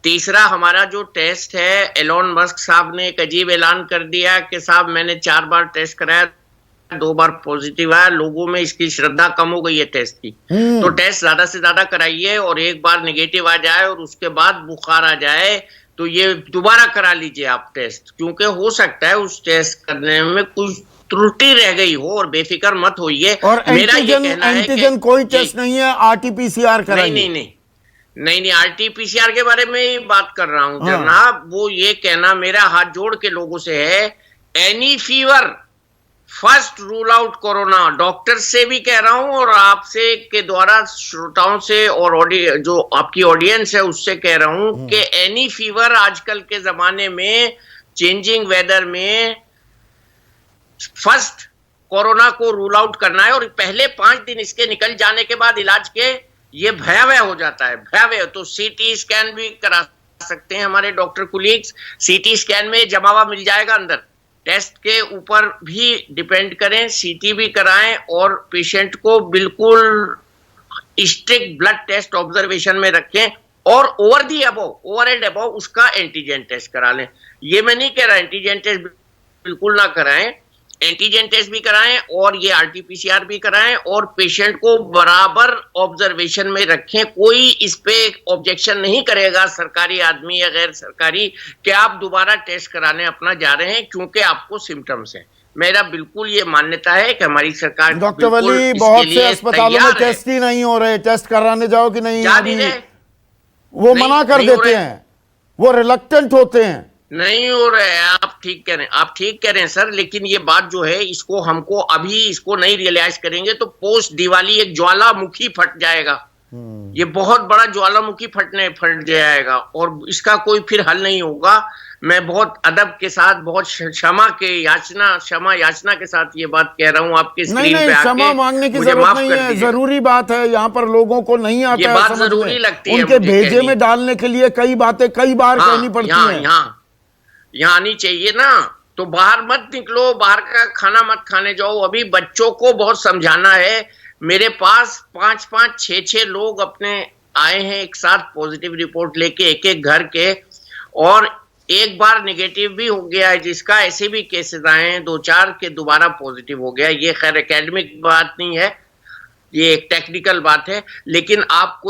तीसरा, हमारा जो टेस्ट है, एलोन मस्क साहब ने एक अजीब ऐलान कर दिया कि साहब मैंने 4 बार टेस्ट कराया, 2 बार पॉजिटिव आया। लोगों में इसकी श्रद्धा कम हो गई है टेस्ट की। तो टेस्ट ज्यादा से ज्यादा कराइए और एक बार नेगेटिव आ जाए और उसके बाद बुखार आ जाए तो ये दोबारा करा लीजिए आप टेस्ट, क्योंकि हो सकता है उस टेस्ट करने में कुछ त्रुटि रह गई हो। और बेफिक्र मत होइए। और एंटीजन कोई टेस्ट नहीं है, आरटीपीसीआर कराइए। नहीं, आरटीपीसीआर के बारे में ही बात कर रहा हूं जनाब। वो ये कहना मेरा हाथ जोड़ के लोगों से है, any fever first rule out corona. Doctor से भी कह रहा हूं और आपसे के द्वारा श्रोताओं से और जो आपकी ऑडियंस है उससे कह रहा हूं कि एनी फीवर आजकल के जमाने में, चेंजिंग वेदर में, फर्स्ट कोरोना को रूल आउट करना है। और पहले 5 दिन इसके निकल जाने के बाद इलाज के ये भयावह हो जाता है, भयावह। तो सीटी स्कैन भी करा सकते हैं हमारे डॉक्टर कुलीग्स। सीटी स्कैन में जमावा मिल जाएगा अंदर। टेस्ट के ऊपर भी डिपेंड करें, सीटी भी कराएं और पेशेंट को बिल्कुल स्ट्रिक्ट ब्लड टेस्ट ऑब्जर्वेशन में रखें। और ओवर एंड अबव उसका एंटीजन टेस्ट करा लें। ये मैं नहीं कह रहा एंटीजन टेस्ट बिल्कुल ना कराएं, एंटीजन टेस्ट भी कराएं और ये आरटीपीसीआर भी कराएं और पेशेंट को बराबर ऑब्जर्वेशन में रखें। कोई इस पे ऑब्जेक्शन नहीं करेगा, सरकारी आदमी या गैर सरकारी, कि आप दोबारा टेस्ट कराने अपना जा रहे हैं क्योंकि आपको सिम्टम्स हैं। मेरा बिल्कुल ये मान्यता है कि हमारी सरकार, डॉक्टर वली, बहुत से अस्पतालों में टेस्ट ही नहीं हो रहे, टेस्ट कराने जाओ कि नहीं, वो मना कर देते हैं, वो रिलक्टेंट होते हैं। नहीं हो रहा है। आप ठीक कह रहे हैं सर, लेकिन ये बात जो है इसको हमको अभी इसको नहीं रियलाइज करेंगे तो पोस्ट दिवाली एक ज्वालामुखी फट जाएगा। ये बहुत बड़ा ज्वालामुखी फट जाएगा और इसका कोई फिर हल नहीं होगा। मैं बहुत अदब के साथ, बहुत क्षमा याचना के साथ ये बात कह रहा हूँ आपके स्क्रीन पे आके। क्षमा मांगने की जरूरत नहीं है, जरूरी बात है। यहाँ पर लोगों को नहीं आता ये है बात समझ जरूरी में। लगती है उनके मुझे भेजे में डालने के लिए कई बातें कई बार कहनी पड़ती हैं। यहाँ आनी चाहिए ना। तो बाहर मत निकलो, बाहर का खाना मत खाने जाओ। अभी बच्चों को बहुत समझाना है। मेरे पास 5-5, 6-6 लोग अपने आए हैं एक साथ पॉजिटिव रिपोर्ट लेके, एक घर के, और एक बार नेगेटिव भी हो गया है जिसका। ऐसे भी केसेस आए हैं 2-4 के दोबारा पॉजिटिव हो गया। ये खैर एकेडमिक बात नहीं है, ये एक टेक्निकल बात है। लेकिन आप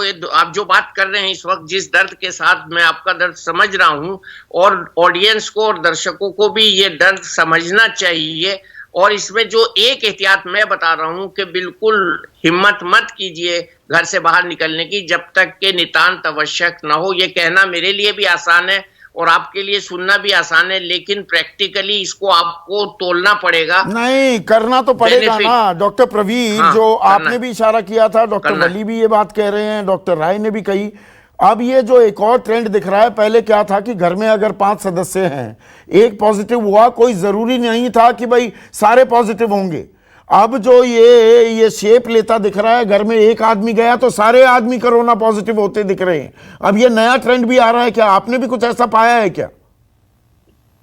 जो बात कर रहे हैं इस वक्त, जिस दर्द के साथ, मैं आपका दर्द समझ रहा हूं और ऑडियंस को और दर्शकों को भी ये दर्द समझना चाहिए। और इसमें जो एक एहतियात मैं बता रहा हूं कि बिल्कुल हिम्मत मत कीजिए घर से बाहर निकलने की जब तक कि नितांत आवश्यक ना हो। ये कहना मेरे लिए भी आसान है और आपके लिए सुनना भी आसान है, लेकिन प्रैक्टिकली इसको आपको तोलना पड़ेगा। नहीं, करना तो पड़ेगा ना डॉक्टर प्रवीण। जो आपने भी इशारा किया था, डॉक्टर वली भी ये बात कह रहे हैं, डॉक्टर राय ने भी कही, अब ये जो एक और ट्रेंड दिख रहा है, पहले क्या था कि घर में अगर 5 सदस्य हैं, एक पॉजिटिव हुआ, कोई जरूरी नहीं था कि भाई सारे पॉजिटिव होंगे। अब जो ये शेप लेता दिख रहा है, घर में एक आदमी गया तो सारे आदमी कोरोना पॉजिटिव होते दिख रहे हैं। अब ये नया ट्रेंड भी आ रहा है, क्या आपने भी कुछ ऐसा पाया है क्या?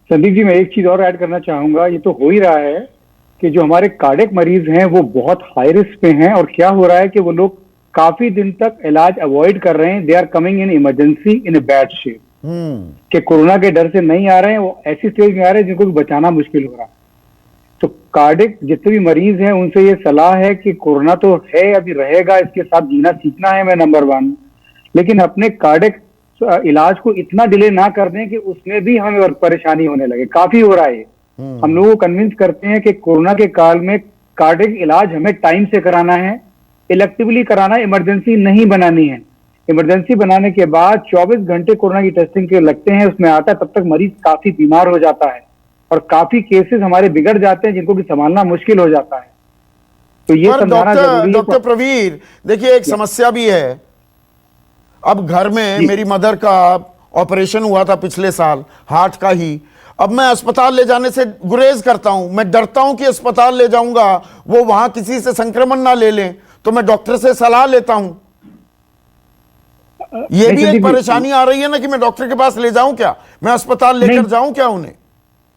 संदीप जी, मैं एक चीज और ऐड करना चाहूंगा। ये तो हो ही रहा है कि जो हमारे कार्डियक मरीज हैं वो बहुत हाई रिस्क पे हैं, और क्या हो रहा है कि वो लोग काफी दिन तक इलाज अवॉइड कर रहे हैं। They are coming in emergency in a bad shape, कि कोरोना के डर से नहीं आ रहे हैं, वो ऐसी स्टेज में आ रहे हैं जिनको भी बचाना मुश्किल हो रहा है। तो कार्डियक जितने भी मरीज हैं उनसे ये सलाह है कि कोरोना तो है, अभी रहेगा, इसके साथ जीना सीखना है, मैं नंबर 1, लेकिन अपने कार्डियक इलाज को इतना डिले ना कर दें कि उसमें भी हमें परेशानी होने लगे। काफी हो रहा है। हम लोगों को कन्विंस करते हैं कि कोरोना के काल में कार्डियक इलाज हमें टाइम से कराना है, इलेक्टिवली कराना है, इमरजेंसी नहीं बनानी है। इमरजेंसी बनाने के बाद 24 घंटे कोरोना की टेस्टिंग के लगते हैं, उसमें आता है, तब तक मरीज काफी बीमार हो जाता है और काफी केसेस हमारे बिगड़ जाते हैं जिनको भी संभालना मुश्किल हो जाता है। तो ये समझाना जरूरी है। डॉक्टर प्रवीर, देखिए एक समस्या भी है। अब घर में मेरी मदर का ऑपरेशन हुआ था पिछले साल, हार्ट का ही। अब मैं अस्पताल ले जाने से गुरेज करता हूं, मैं डरता हूं कि अस्पताल ले जाऊंगा वो वहां किसी से संक्रमण ना ले लें, तो मैं डॉक्टर से सलाह लेता हूं। ये भी एक परेशानी आ रही है ना कि मैं डॉक्टर के पास ले जाऊं क्या, मैं अस्पताल लेकर जाऊं क्या उन्हें?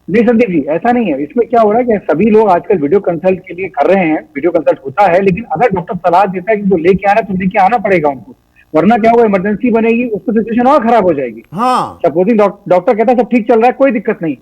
नहीं संदीप जी, ऐसा नहीं है। इसमें क्या हो रहा है कि सभी लोग आजकल वीडियो कंसल्ट के लिए कर रहे हैं, वीडियो कंसल्ट होता है, लेकिन अगर डॉक्टर सलाह देता है कि वो लेके आना, तो लेके आना पड़ेगा उनको, वरना क्या होगा, इमरजेंसी बनेगी, उसको सिचुएशन और खराब हो जाएगी। हाँ, सपोजिंग डॉक्टर कहता है सब ठीक चल रहा है, कोई दिक्कत नहीं,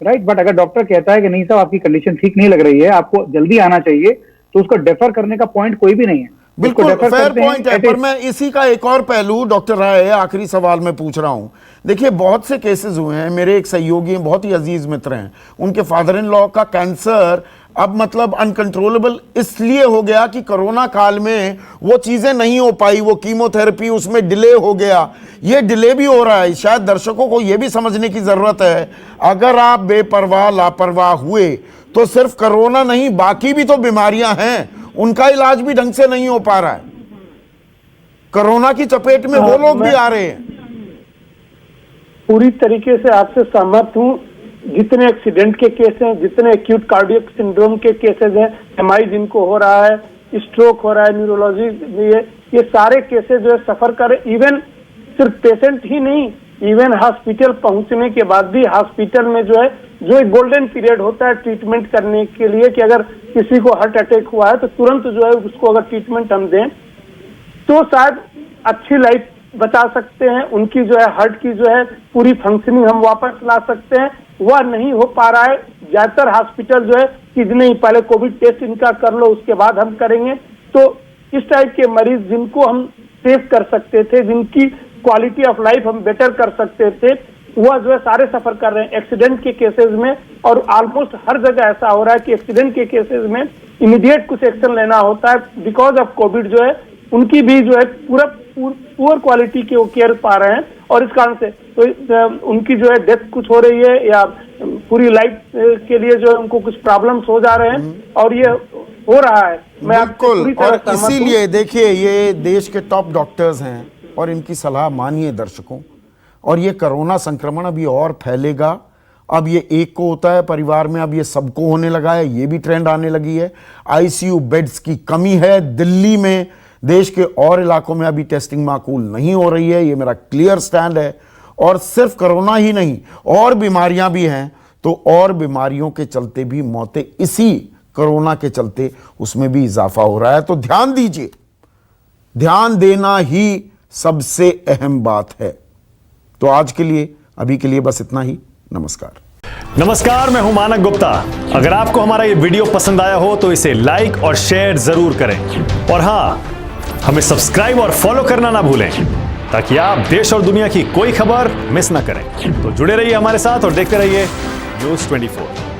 राइट, बट अगर डॉक्टर कहता है कि नहीं साहब आपकी कंडीशन ठीक नहीं लग रही है, आपको जल्दी आना चाहिए, तो उसको डेफर करने का पॉइंट कोई भी नहीं है। बिल्कुल फेयर पॉइंट है। पर मैं इसी का एक और पहलू डॉक्टर राय, आखिरी सवाल मैं पूछ रहा हूं। देखिए बहुत से केसेस हुए हैं, मेरे एक सहयोगी हैं, बहुत ही अजीज मित्र हैं, उनके फादर इन लॉ का कैंसर अब मतलब अनकंट्रोलेबल इसलिए हो गया कि कोरोना काल में वो चीजें नहीं हो पाई, वो कीमोथेरेपी उसमें डिले हो गया। ये डिले भी हो रहा है। शायद दर्शकों को ये भी समझने की जरूरत है, अगर आप बेपरवाह लापरवाह हुए तो सिर्फ कोरोना नहीं, बाकी भी तो बीमारियां हैं, उनका इलाज भी ढंग से नहीं हो पा रहा है। कोरोना की चपेट में वो लोग भी आ रहे हैं। पूरी तरीके से आपसे सहमत हूं। जितने एक्सीडेंट के केस हैं, जितने एक्यूट कार्डियक सिंड्रोम के केसेस हैं, एमआई जिनको हो रहा है, स्ट्रोक हो रहा है, न्यूरोलॉजी, ये सारे केसेस जो है सफर कर, इवन सिर्फ पेशेंट ही नहीं, इवन हॉस्पिटल पहुंचने के बाद भी हॉस्पिटल में जो है, जो एक गोल्डन पीरियड होता है ट्रीटमेंट करने के लिए, कि अगर किसी को हार्ट अटैक हुआ है तो तुरंत जो है उसको अगर ट्रीटमेंट हम दें तो शायद अच्छी लाइफ बचा सकते हैं, उनकी जो है हार्ट की जो है पूरी फंक्शनिंग हम वापस ला सकते हैं। वह नहीं हो पा रहा है। ज्यादातर हॉस्पिटल जो है कि नहीं पहले कोविड टेस्ट इनका कर लो उसके बाद हम करेंगे। तो इस टाइप के मरीज जिनको हम सेव कर सकते थे, जिनकी क्वालिटी ऑफ लाइफ हम बेटर कर सकते थे, वह जो है सारे सफर कर रहे हैं एक्सीडेंट के केसेस में। और ऑलमोस्ट हर जगह ऐसा हो रहा है कि एक्सीडेंट के केसेस में इमीडिएट कुछ एक्शन लेना होता है बिकॉज ऑफ कोविड। जो है उनकी भी जो है पूरा पुअर क्वालिटी के वो केयर पा रहे हैं, और इस कारण से तो उनकी जो है डेथ कुछ हो रही है, या पूरी लाइफ के लिए जो है उनको कुछ प्रॉब्लम्स हो जा रहे हैं, और ये हो रहा है। मैं आपको पूरी तरह सहमत हूं। इसीलिए देखिए ये देश के टॉप डॉक्टर्स हैं और इनकी सलाह मानिए दर्शकों। और ये कोरोना संक्रमण अभी और फैलेगा। अब ये एक को होता है परिवार में, अब ये सबको होने लगा है, ये भी ट्रेंड आने लगी है। आईसीयू बेड्स की कमी है दिल्ली में, देश के और इलाकों में अभी टेस्टिंग माकूल नहीं हो रही है, ये मेरा क्लियर स्टैंड है। और सिर्फ कोरोना ही नहीं, और बीमारियां भी हैं, तो और बीमारियों के चलते भी मौतें इसी कोरोना के चलते उसमें भी इजाफा हो रहा है। तो ध्यान दीजिए, ध्यान देना ही सबसे अहम बात है। तो आज के लिए, अभी के लिए बस इतना ही। नमस्कार, मैं हूं मानक गुप्ता। अगर आपको हमारा ये वीडियो पसंद आया हो तो इसे लाइक और शेयर जरूर करें, और हां, हमें सब्सक्राइब और फॉलो करना ना भूलें ताकि आप देश और दुनिया की कोई खबर मिस ना करें। तो जुड़े रहिए हमारे साथ और देखते रहिए News 24।